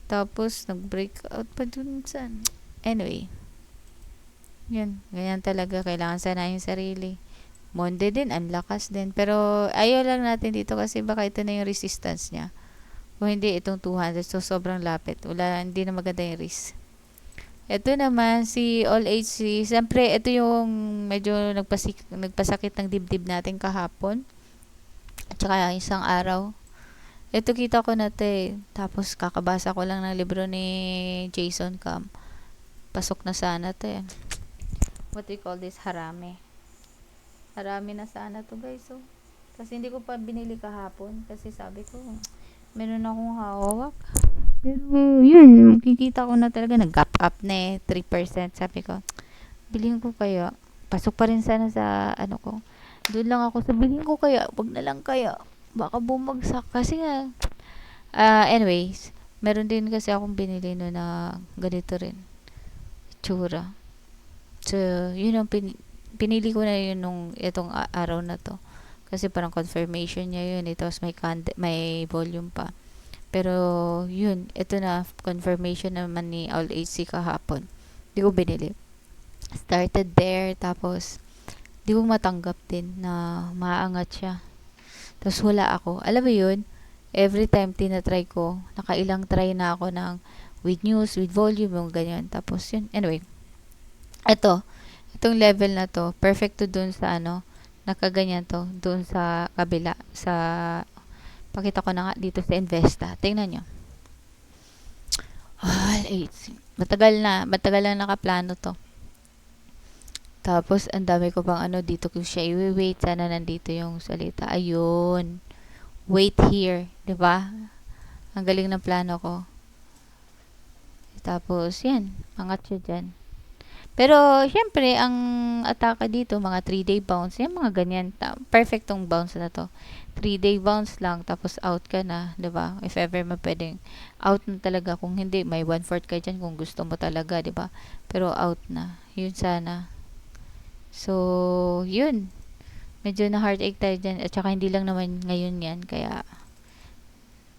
Tapos, nag-breakout pa dun sa... Anyway. Yan. Ganyan talaga. Kailangan sanayin yung sarili. Monday din, ang lakas din. Pero, ayaw lang natin dito kasi baka ito na yung resistance niya. Kung hindi, itong 200. So, sobrang lapit. Hindi na maganda yung risk. Ito naman, si All HC. Siyempre, ito yung medyo nagpasakit ng dibdib natin kahapon. At saka isang araw. Ito kita ko natin. Tapos, kakabasa ko lang ng libro ni Jason Cam. Pasok na sana to eh. What do you call this? Harami. Harami na sana to guys. So, kasi hindi ko pa binili kahapon. Kasi sabi ko, meron akong hawak. Pero, yun, makikita ko na talaga, nag-gap up na eh, 3%. Sabi ko, bilhin ko kaya. Pasok pa rin sana sa, ano ko. Doon lang ako sa bilhin ko kaya. Wag na lang kaya. Baka bumagsak. Kasi nga, anyways, meron din kasi akong binili no na ganito rin. Tsura. So, yun ang pinili ko na yun itong araw na to. Kasi parang confirmation niya yun. Tapos may volume pa. Pero, yun. Ito na, confirmation naman ni All HC kahapon. Di ko binili. Started there. Tapos, di ko matanggap din na maangat siya. Tapos, wala ako. Alam mo yun? Every time tinatry ko, nakailang try na ako ng with news, with volume, yung ganyan. Tapos, yun. Anyway. Itong level na to, perfect to dun sa nakaganyan to, dun sa kabila, pakita ko na nga dito sa Investa. Tingnan nyo. Matagal na nakaplano to. Tapos, ang dami ko pang dito ko siya i-wait. Sana nandito yung salita. Ayun. Wait here. Diba? Ang galing ng plano ko. Tapos, yan. Angat siya dyan. Pero, syempre, ang ataka dito, mga 3-day bounce, yung mga ganyan. Perfectong bounce na to. 3-day bounce lang, tapos out ka na, diba? If ever pwedeng out na talaga. Kung hindi, may 1/4 ka dyan kung gusto mo talaga, diba? Pero out na. Yun sana. So, yun. Medyo na heartache tayo dyan. At saka hindi lang naman ngayon yan. Kaya,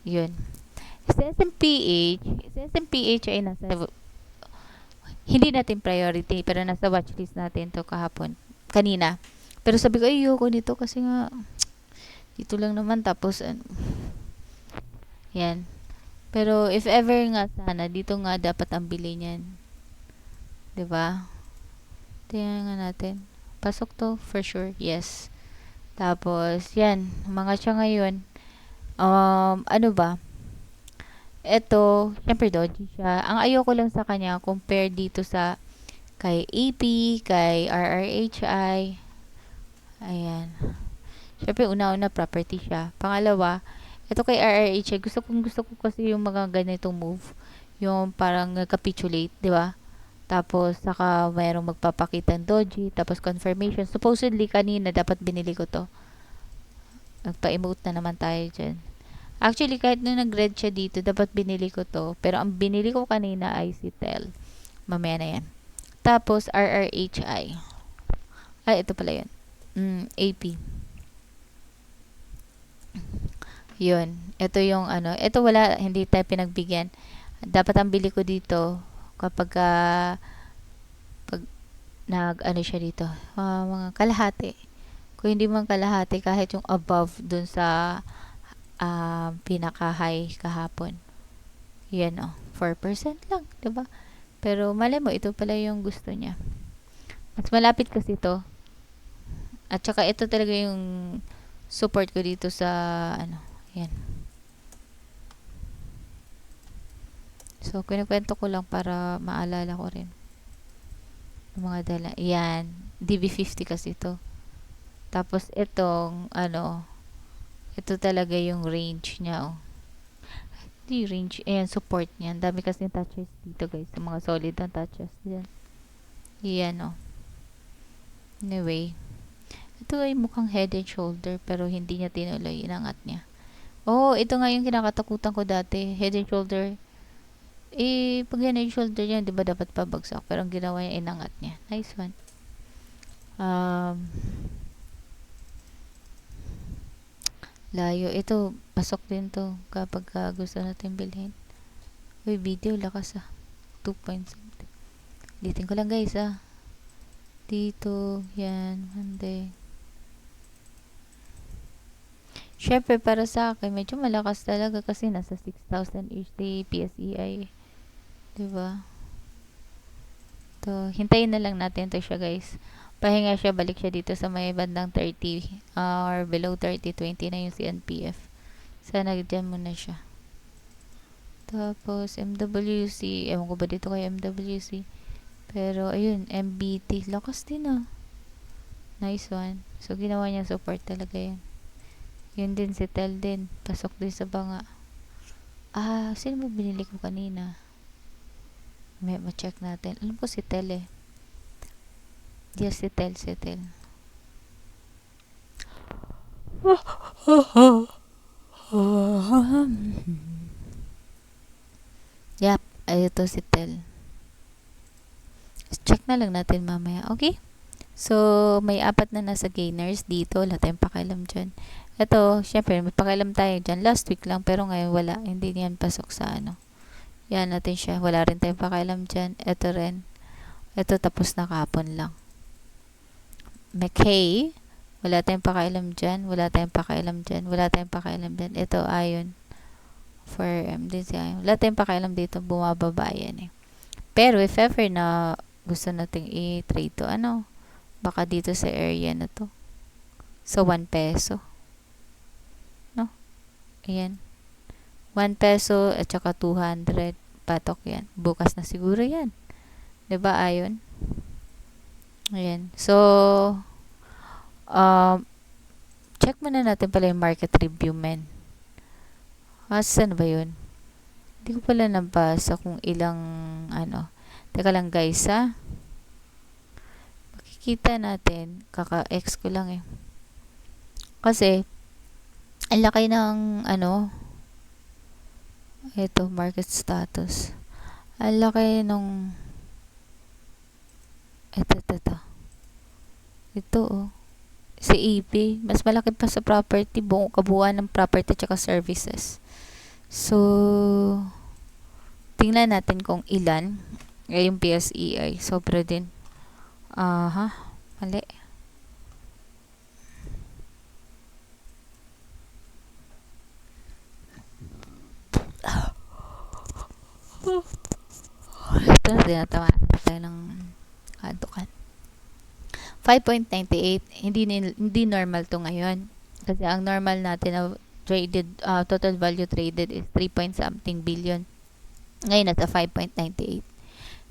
yun. Sa SMPH ay nasa hindi natin priority pero nasa watchlist natin to kanina. Pero sabi ko ayoko nito kasi nga dito lang naman tapos yan. Pero if ever nga sana dito nga dapat ang bili niyan. 'Di ba? Tingnan nga natin. Pasok to for sure. Yes. Tapos yan, mga siya ngayon. Ano ba? Ito, syempre dodgy siya. Ang ayoko lang sa kanya, compare dito sa kay AP, kay RRHI. Ayan. Syempre, una-una property siya. Pangalawa, ito kay RRHI, gusto ko kasi yung mga ganitong move. Yung parang capitulate, di ba? Tapos, saka mayroong magpapakita ng doji, tapos confirmation. Supposedly, kanina, dapat binili ko to. Nagpa-emote na naman tayo dyan. Actually, kahit nung nag-red siya dito, dapat binili ko to. Pero ang binili ko kanina ay si Tel. Mamaya na yan. Tapos, RRHI. Ay, ito pala yun. AP. Yun. Ito yung Ito wala, hindi tayo pinagbigyan. Dapat ang bili ko dito kapag pag siya dito. Mga kalahati. Kung hindi man kalahati, kahit yung above dun sa pinaka-high kahapon. Yan 4% lang, 'di ba? Pero malay mo, ito pala yung gusto niya. Mas malapit kasi ito. At saka ito talaga yung support ko dito sa yan. So, kinikwento ko lang para maalala ko rin. Yung mga dala. Yan. DB50 kasi ito. Tapos, itong, ito talaga yung range niya, Di range, ayan, support niya. Ang dami kasi touches dito, guys. Yung mga solid na touches dyan. Yan, Anyway. Ito ay mukhang head and shoulder, pero hindi niya tinuloy. Inangat niya. Ito nga yung kinakatakutan ko dati. Head and shoulder. Pag head and shoulder niya, di ba dapat pabagsak? Pero ang ginawa niya, inangat niya. Nice one. Layo. Ito, pasok din to kapag gusto natin bilhin. Video, lakas 2 points. Ulitin ko lang, guys, Dito, yan, Monday. Syempre, para sa akin, medyo malakas talaga kasi nasa 6,000 HD PSEI. Diba? To, hintayin na lang natin to siya, guys. Pahinga siya, balik siya dito sa may bandang 30 or below 30, 20 na yung CNPF. Sana dyan muna siya. Tapos, MWC. Ewan ko ba dito kay MWC? Pero, ayun, MBT. Lakas din, Nice one. So, ginawa niya support talaga yan. Yun din, si Tel din. Pasok din sa banga. Sino mo binili ko kanina? May ma-check natin. Alam ko si Tel, Yes, si Tel. Yep, ito si Tel. Check na lang natin mamaya, okay? So, may 4 na nasa gainers dito. Wala tayong pakialam dyan. Ito, syempre, may pakialam tayo dyan. Last week lang, pero ngayon wala. Hindi niyan pasok sa Yan natin siya. Wala rin tayong pakialam dyan. Ito rin. Ito, tapos na kahapon lang. McKay, wala tayong pakialam dyan. Wala tayong pakialam dyan. Wala tayong pakialam dyan. Ito, Ion. For din si Ion. Wala tayong pakialam dito. Bumababa yan, Pero, if ever na gusto nating i-trade to, baka dito sa area na to. So, 1 peso. No? Ayan. 1 peso at saka 200. Patok yan. Bukas na siguro yan. Diba, Ayon? Ayan. So, check muna natin pala yung market review, men. Saan ba yun? Hindi ko pala nabasa kung ilang, Teka lang, guys, Makikita natin. Kaka-X ko lang, Kasi, ang laki ng, ito, market status. Ang laki nung, ito. Ito, si EP. Mas malaki pa sa property. Buong kabuuan ng property tsaka services. So, tingnan natin kung ilan. Yung PSEI. Sobra din. Mali. Ito na tinatawa tayo ng kantukan. 5.98. Hindi normal to ngayon. Kasi ang normal natin na traded, total value traded is 3 point something billion. Ngayon nasa 5.98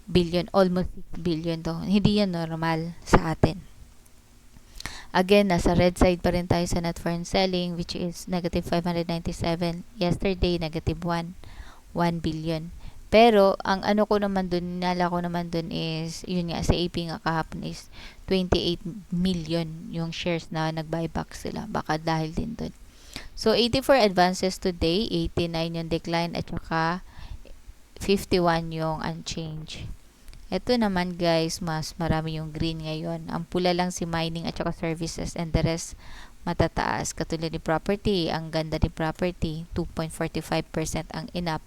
billion. Almost 6 billion to. Hindi yan normal sa atin. Again, nasa red side pa rin tayo sa net foreign selling, which is negative 597. Yesterday, negative 1 billion. Pero, ang ko naman dun, nala ko naman dun is, yun nga, sa AP nga kahapon is 28 million yung shares na nag-buyback sila. Baka dahil din dun. So, 84 advances today, 89 yung decline, at saka 51 yung unchanged. Ito naman, guys, mas marami yung green ngayon. Ang pula lang si mining at saka services, and the rest matataas. Katulad ni property, ang ganda ni property, 2.45% ang inap.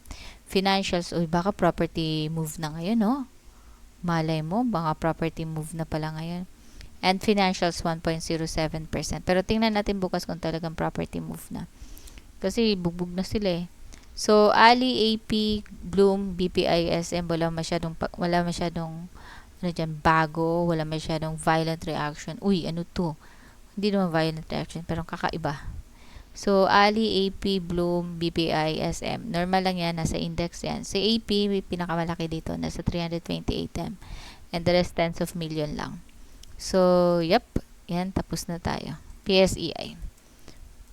Financials, baka property move na ngayon, Malay mo, baka property move na pala ngayon. And financials 1.07%. Pero tingnan natin bukas kung talagang property move na. Kasi bugbog na sila eh. So, Ali, AP, Bloom, BPI, SM, wala masyadong ano dyan, bago, wala masyadong violent reaction. Uy, ano to? Hindi naman violent reaction, pero kakaiba. So, Ali, AP, Bloom, BPI, SM. Normal lang yan, nasa index yan. Si AP, may pinakamalaki dito, nasa 328M. And the rest, tens of million lang. So, yep. Yan, tapos na tayo. PSEI.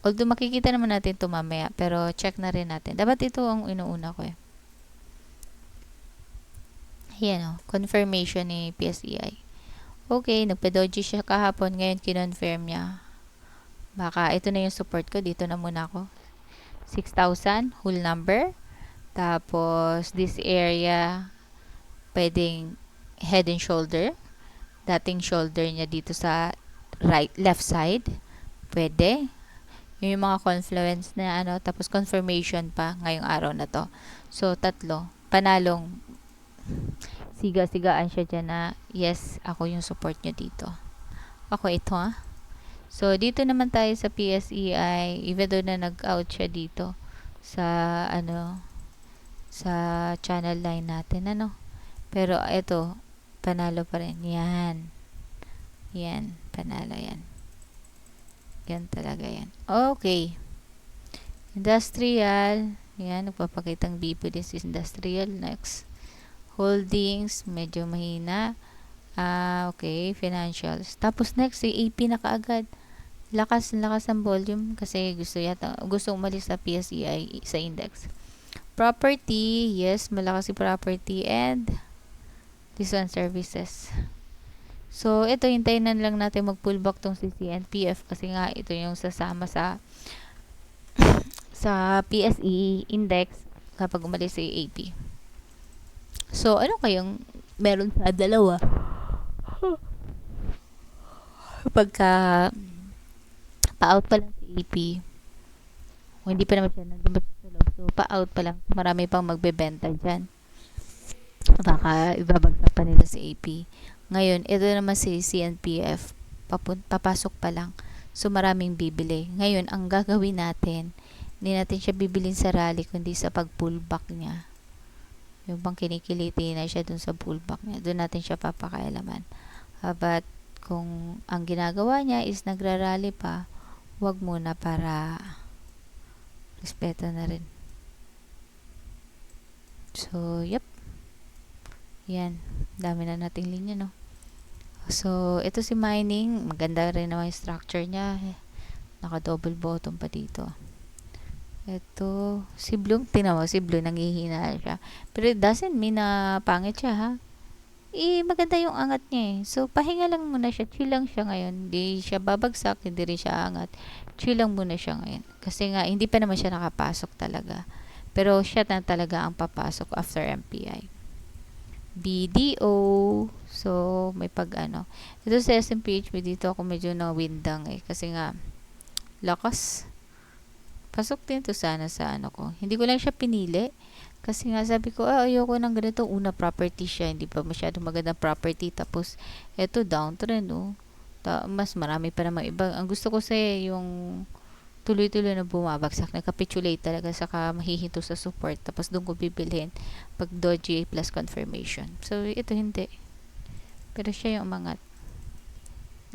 Although makikita naman natin ito mamaya, pero check na rin natin. Dapat ito ang inuuna ko eh. Ayan o, confirmation ni PSEI. Okay, nagpa-doji siya kahapon, ngayon kinonfirm niya. Baka ito na yung support ko, dito na muna ako. 6,000, whole number. Tapos, this area, pwedeng head and shoulder. Dating shoulder niya dito sa left side. Pwede. Yung mga confluence na ano, tapos confirmation pa ngayong araw na to. So, tatlo. Panalong siga-sigaan siya dyan na yes, ako yung support nyo dito. Ako ito ha. So, dito naman tayo sa PSEI, even though na nag-out siya dito sa ano, sa channel line natin, ano. Pero ito, panalo pa rin. Yan. Yan, panalo yan. Yan talaga yan. Okay. Industrial. Yan, nagpapakitang BP this is industrial. Next. Holdings, medyo mahina. Okay, financials. Tapos next, si AP na kaagad. Lakas ang volume kasi gusto umalis sa PSEI sa index. Property, yes, malakas si property and this one, services. So, ito, hintayin na lang natin mag-pullback tong si CNPF kasi nga ito yung sasama sa sa PSE index kapag umalis si AP. So, ano kayong meron sa dalawa? Pagka pa-out pa lang si AP, o hindi pa naman siya nandun sa loob, so pa-out pa lang, marami pang magbebenta dyan. Baka ibabagsak pa nila si AP. Ngayon, ito naman si CNPF, papasok pa lang. So, maraming bibili. Ngayon, ang gagawin natin, hindi natin siya bibilin sa rally, kundi sa pag-pullback niya. Yung bang kinikiliti na siya dun sa pullback niya, dun natin siya papakailaman. But, kung ang ginagawa niya is nagrarally pa, wag muna para respeto na rin. So, yep. Yan. Dami na nating linya, no? So, ito si mining. Maganda rin naman yung structure niya. Naka-double bottom pa dito. Ito, si Bloom. Tingnan mo, si Bloom, nanghihina siya. Pero it doesn't mean na pangit siya, ha? Maganda yung angat niya eh. So, pahinga lang muna siya. Chill lang siya ngayon. Hindi siya babagsak, hindi rin siya angat. Chill lang muna siya ngayon. Kasi nga, hindi pa naman siya nakapasok talaga. Pero siya na talaga ang papasok after MPI. BDO. So, may pag-ano. Ito sa SMPHB, dito ako medyo na-windang eh. Kasi nga, lakas. Pasok din to sana sa ano ko. Hindi ko lang siya pinili. Kasi nga sabi ko, ayoko ng ganito. Una, property siya. Hindi pa masyadong magandang property. Tapos, eto, downtrend, oh. Mas marami pa namang iba. Ang gusto ko sa'yo, yung tuloy-tuloy na bumabagsak. Nakapitulate talaga. Saka mahihinto sa support. Tapos, doon ko bibilhin pag doji plus confirmation. So, ito hindi. Pero siya yung umangat.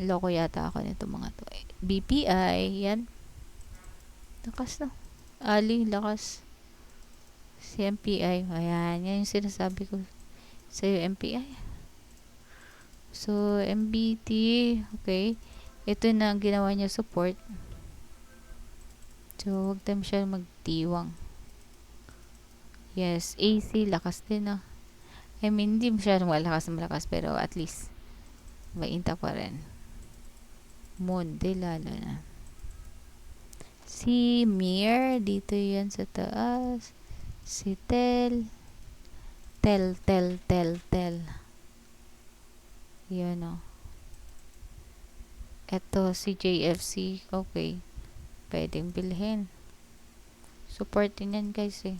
Loko yata ako nito mga to. BPI, yan. Lakas na. Ali, lakas. Si MPI. Ayan, yan yung sinasabi ko sa'yo, MPI. So, MBT, okay. Ito na ang ginawa niya support. So, huwag tayo siya magtiwang. Yes, AC, lakas din, ah. I mean, hindi masyadong malakas, pero at least, mainta pa rin. Monde, lalo na. Si Mir, dito yan sa taas. Si Tel. Yan o. Eto, si JFC. Okay. Pwedeng bilhin. Support din yan guys eh.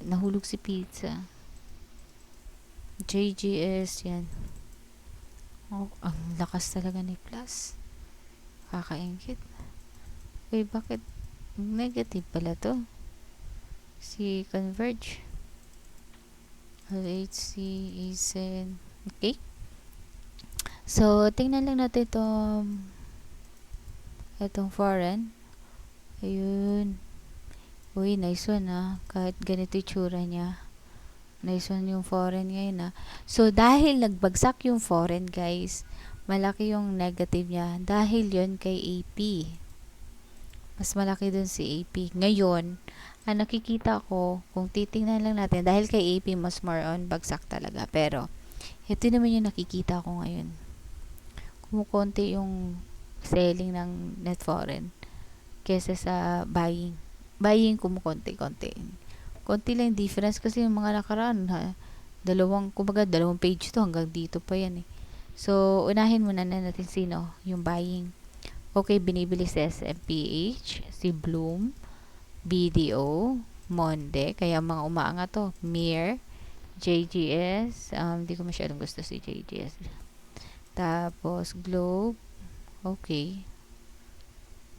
Nahulog si pizza. JGS yan. Oh, ang lakas talaga ni Plus. Kakaingit. Uy, bakit negative pala to? Si Converge. LHC, ASIN. Okay. So, tingnan lang natin itong foreign. Ayun. Uy, nice one Kahit ganito yung tsura niya. Nice one yung foreign ngayon So, dahil nagbagsak yung foreign, guys, malaki yung negative niya. Dahil yon kay AP. Mas malaki dun si AP. Ngayon, ang nakikita ko, kung titingnan lang natin, dahil kay AP, mas more on bagsak talaga. Pero, ito naman yung nakikita ko ngayon. Kumukonti yung selling ng net foreign kesa sa buying. Buying kumukonti-konti. Konti lang difference kasi yung mga nakaraan dalawang page to hanggang dito pa yan So, unahin muna na natin sino yung buying. Okay, binibili si SMPH, si Bloom, BDO, Monde, kaya mga umaangat to. Mir, JGS, hindi ko masyadong gusto si JGS. Tapos, Globe, okay.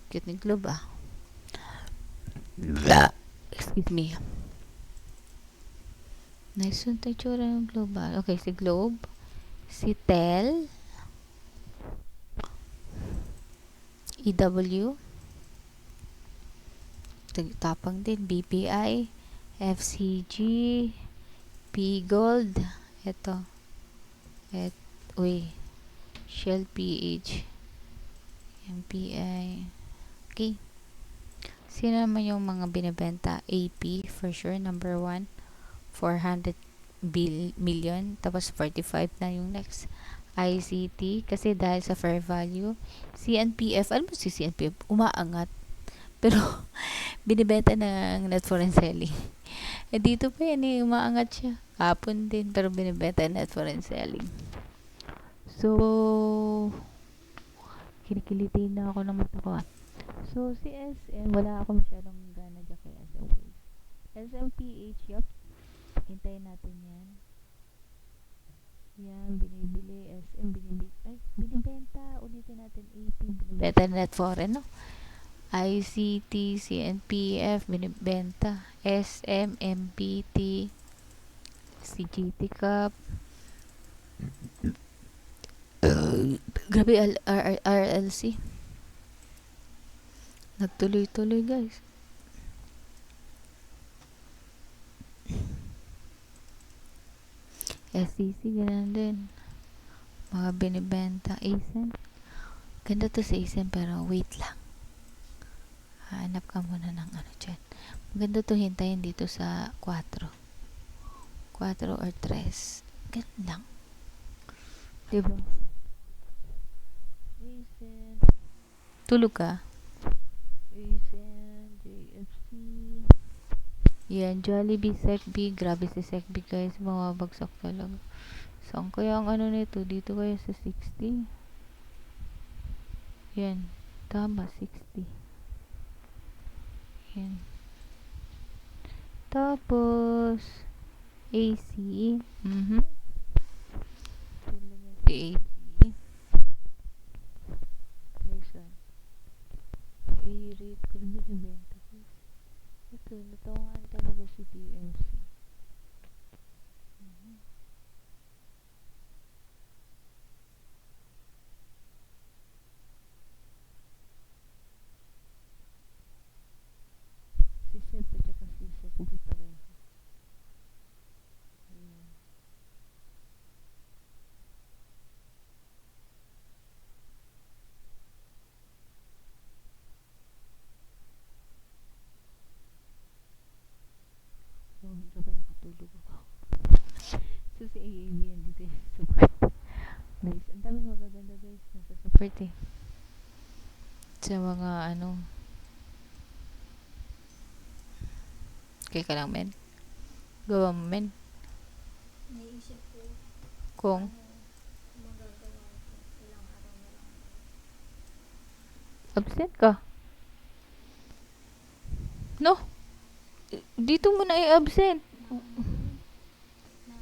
Cute ni Globe Excuse me. Nice yung tsura ng Global. Okay, si Globe, si Tel, EW, tapang din, BPI, FCG, P-Gold, uy, Shell PH, MPI, okay. Sino naman yung mga binibenta? AP, for sure, number 1, 400 million, tapos 45 na yung next. ICT, kasi dahil sa fair value. CNPF, alam mo si CNPF, umaangat. Pero, binibenta ng net foreign selling. Dito pa yan umaangat siya. Hapon din, pero binibenta net foreign selling. So, kinikiliti na ako ng mata ko So, si SM, wala ako masyadong gana dyan kay SM. SMPH, yup. Hintayin natin yan. Yan, binibili. SM, binibenta. Ulitin natin AP. Binibenta net foreign, no? ICT, CNPF, binibenta. SM, MPT, CGT Cup. Grabe, RLC. Nagtuloy-tuloy, guys. SCC, ganun din. Mga binibenta. ASEN. Ganda to sa ASEN, pero wait lang. Hanap ka muna ng dyan. Maganda to hintayin dito sa 4. 4 or 3. Ganun lang. Diba? ASEN. Tulog ka? ASEN, JFC. Yan, Jollibee, SecB. Grabe si SecB, guys. Mababagsak talaga. Saan kaya ang nito? Dito kaya sa 60? Yan. Tama, 60. Yan. Tapos, AC. AC. I-rate ko rin binibenta ko. Ito, natawaan talaga si TMC. Si Sep at saka si Sep, hindi pareho. Ayan. Sabay nakatulog ako. So, si AAB yan dito yung support. Guys, ang daming magaganda, guys. Nasa support sa mga kaya ka lang, men. Gawa mo, men. Naisip ko, Kung magagawa ko. Ilang araw na lang. absent ka. No? Dito mo na i-absent. Na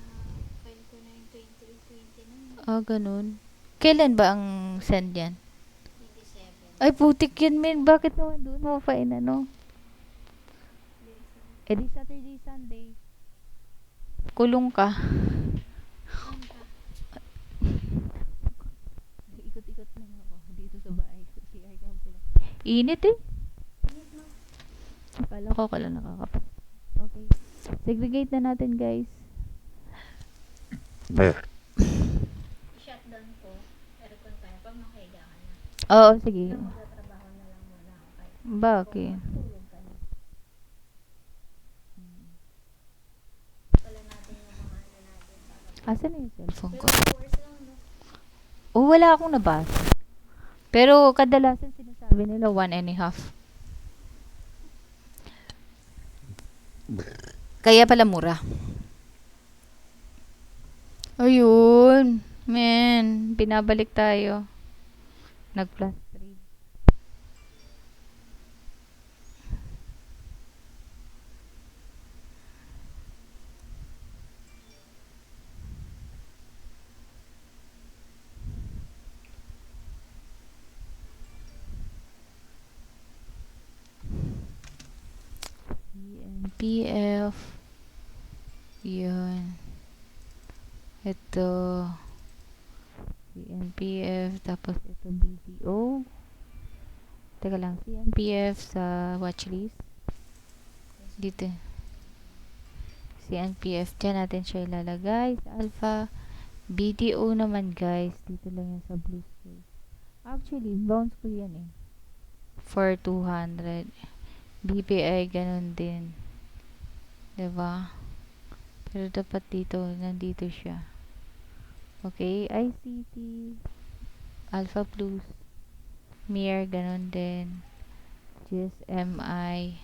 file ko na yung 2020 na. Ganun. Kailan ba ang send yan? 27. Ay, putik yun, men. Bakit naman doon mo pa inano? Eh, di Saturday, Sunday. Kulong ka. Ikot-ikot lang ako dito sa bahay. CR ka lang. Init eh. Akala ko lang nakakapag. Okay. Segregate na natin, guys. I-shutdown ko. Aircon tayo pag makahiga ka na. Oo, sige. Ikaw magtatrabaho na lang muna ako kayo. Bakit? Tulog ka na. Wala natin yung mga ano natin. Asan na yung cellphone ko? 12 hours lang, no? Oh, wala akong nabasa. Pero kadalasan sinasabi nila 1.5. Kaya pala mura. Ayun. Men, binabalik tayo. Nag-plus 3. PF. Yun. Ito. CNPF. Tapos ito BDO. Teka lang. CNPF sa watchlist. Dito. CNPF. Diyan natin siya ilalagay. Sa alpha. BDO naman, guys. Dito lang yan sa blue space. Actually, bounce ko yan eh. For 200. BPI, ganun din. Diba? Pero dapat dito, nandito siya. Okay, ICT, Alpha Plus, MIR, ganun din. GSMI.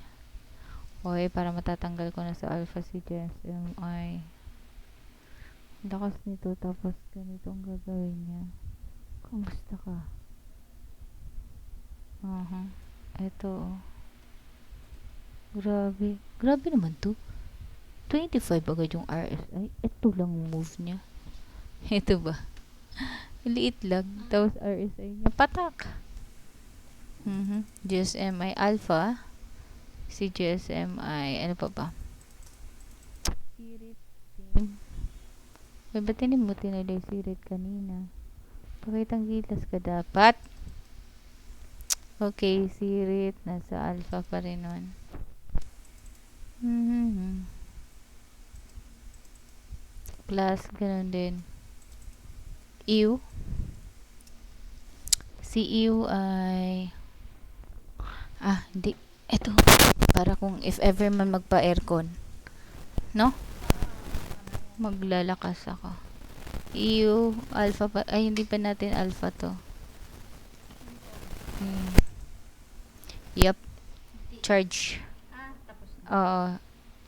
Okay, para matatanggal ko na sa Alpha si GSMI. Lakas nito, tapos ganito ang gagawin niya. Kamusta ka? Ito, oh. Grabe. Grabe naman to. 25 agad yung RSI. Ito lang move niya. Ito ba? Liit lang. Tapos RSI niya. Patak. GSMI Alpha. Si GSMI. Ano pa ba? Sirit. Ba't tinimutin nila yung sirit kanina? Pakitang gilas ka dapat. Okay, sirit. Nasa Alpha pa rin nun. Plus, ganun din. EU. Si EU ay hindi. Ito. Para kung if ever man magpa-aircon. No? Maglalakas ako. EU, alpha pa. Ay, hindi pa natin alpha to. Yup. Charge. Tapos na. Oo.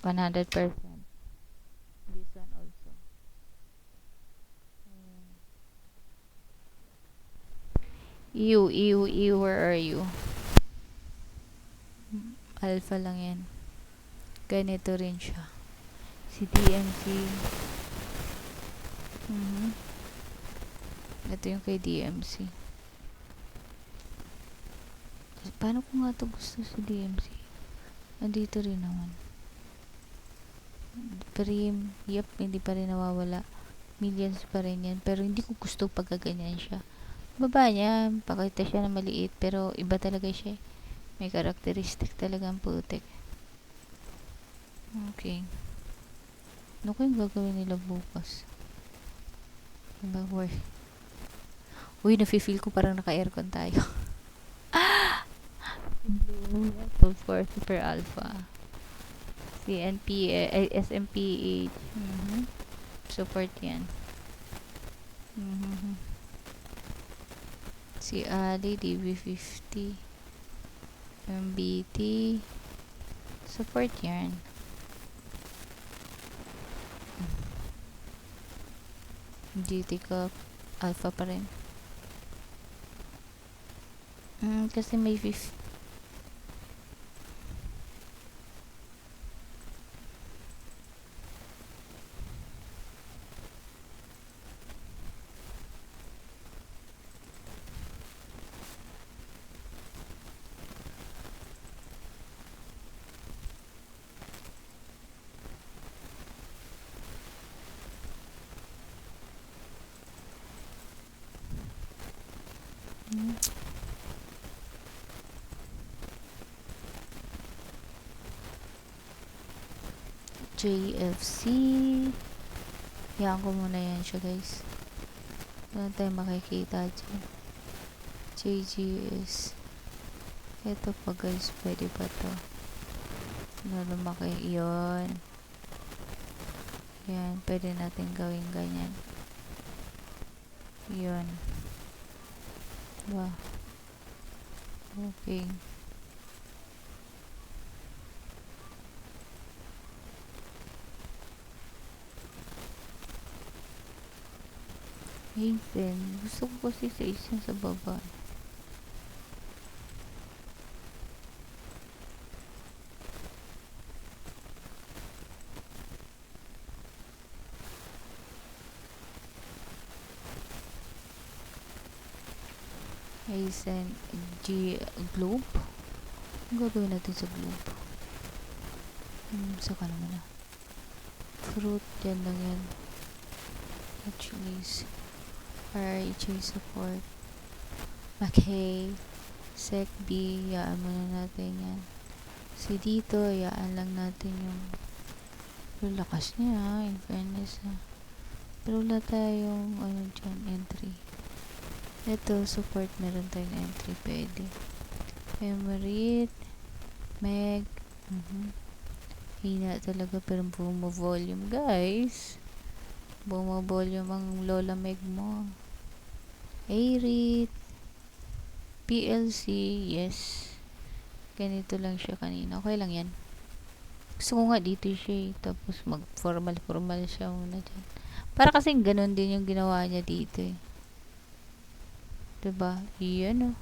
100%. This one also. EU, where are you? Alpha lang yan. Ganito rin siya. Si DMC. Ito yung kay DMC. Paano ko nga ito gusto si DMC? Andito rin naman. Prim. Yep, hindi pa rin nawawala. Millions pa rin yan. Pero hindi ko gusto pagkaganyan siya. Baba niya, pakita siya na maliit. Pero iba talaga siya. May karakteristik talaga ang putik. Okay. Ano ko yung gagawin nila bukas? Diba, work? Uy, nafe-feel ko parang naka-aircon tayo. Blue, Apple 4, Super Alpha. CNP, SMPH. Support yan. Si Ali, DB50. MBT. Support yan. GT Cup. Alpha pa rin. Kasi may 50. Hmm. JFC. Hayaan ko muna yan siya, guys. Wala tayo makikita dyan. JGS. Ito pa, guys. Pwede pa to. Lumaki. Yun. Yan. Pwede natin gawin ganyan. Yun. Diba? Okay. Hazen. Gusto ko kasi sa isa sa baba. Hazen. Globe. Ang gagawin natin sa globe. Saka naman na. Fruit. Yan lang yan. Actually, RHA support. Okay. Sec B. Yaan muna natin yan. So, dito, yaan lang natin yung lakas niya, in fairness, ha. Pero wala tayong, dyan, entry. Ito, support, meron tayong entry, pwede. Emerit, Meg, hina talaga, pero volume, guys. Volume ang Lola Meg mo. Airit, PLC, yes. Ganito lang siya kanina. Okay lang yan. Gusto ko nga dito siya, tapos mag-formal siya muna dyan. Para kasing ganun din yung ginawa niya dito, eh. Diba? Iyan,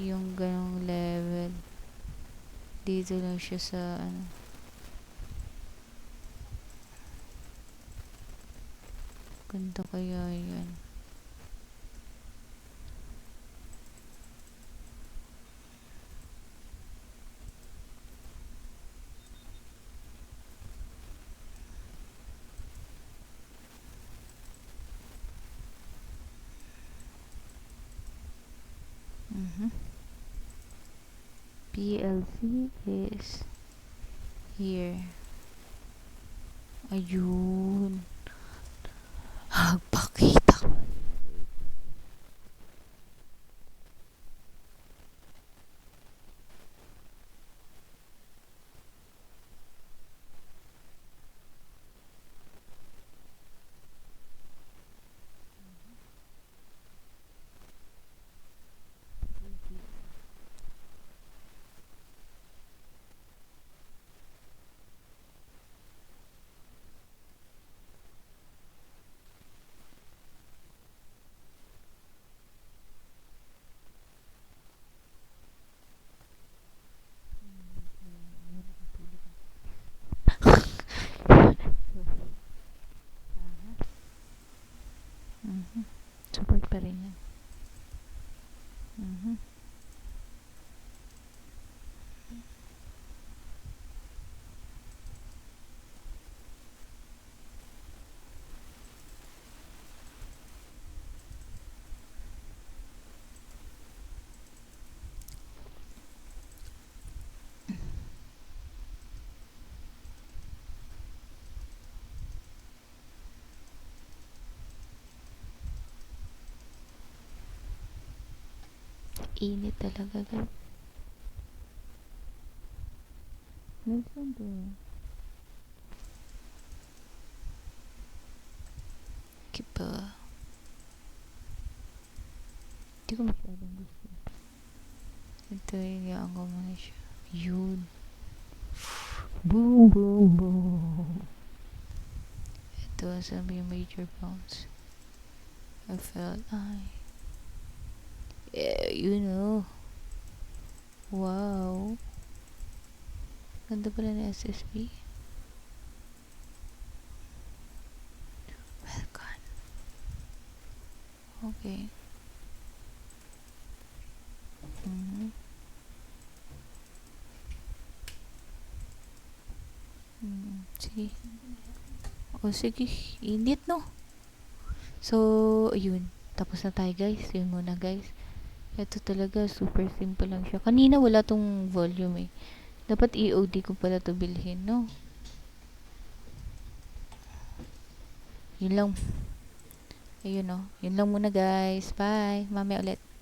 yung ganong level. Dito lang siya sa, ganda kaya yan. PLC is here. Ayun. Pakita. Support pa rin yan. Init talaga, guys. Nelson to. Kipa. Hindi ko masyadong gusto. Ito, hiyaan ko muna siya. Yun. Boom, boom, boom. Ito, sabi yung major bounce. FLI. Yeah, wow. Ganda pala na SSB. Well gone. Okay. Sige. O sige, init, no? So, ayun. Tapos na tayo guys. Yun muna guys. Ito talaga, super simple lang siya. Kanina wala tong volume eh. Dapat EOD ko pala to bilhin, no? Yun lang. Ayun, no? Yun lang muna guys. Bye. Mamaya ulit.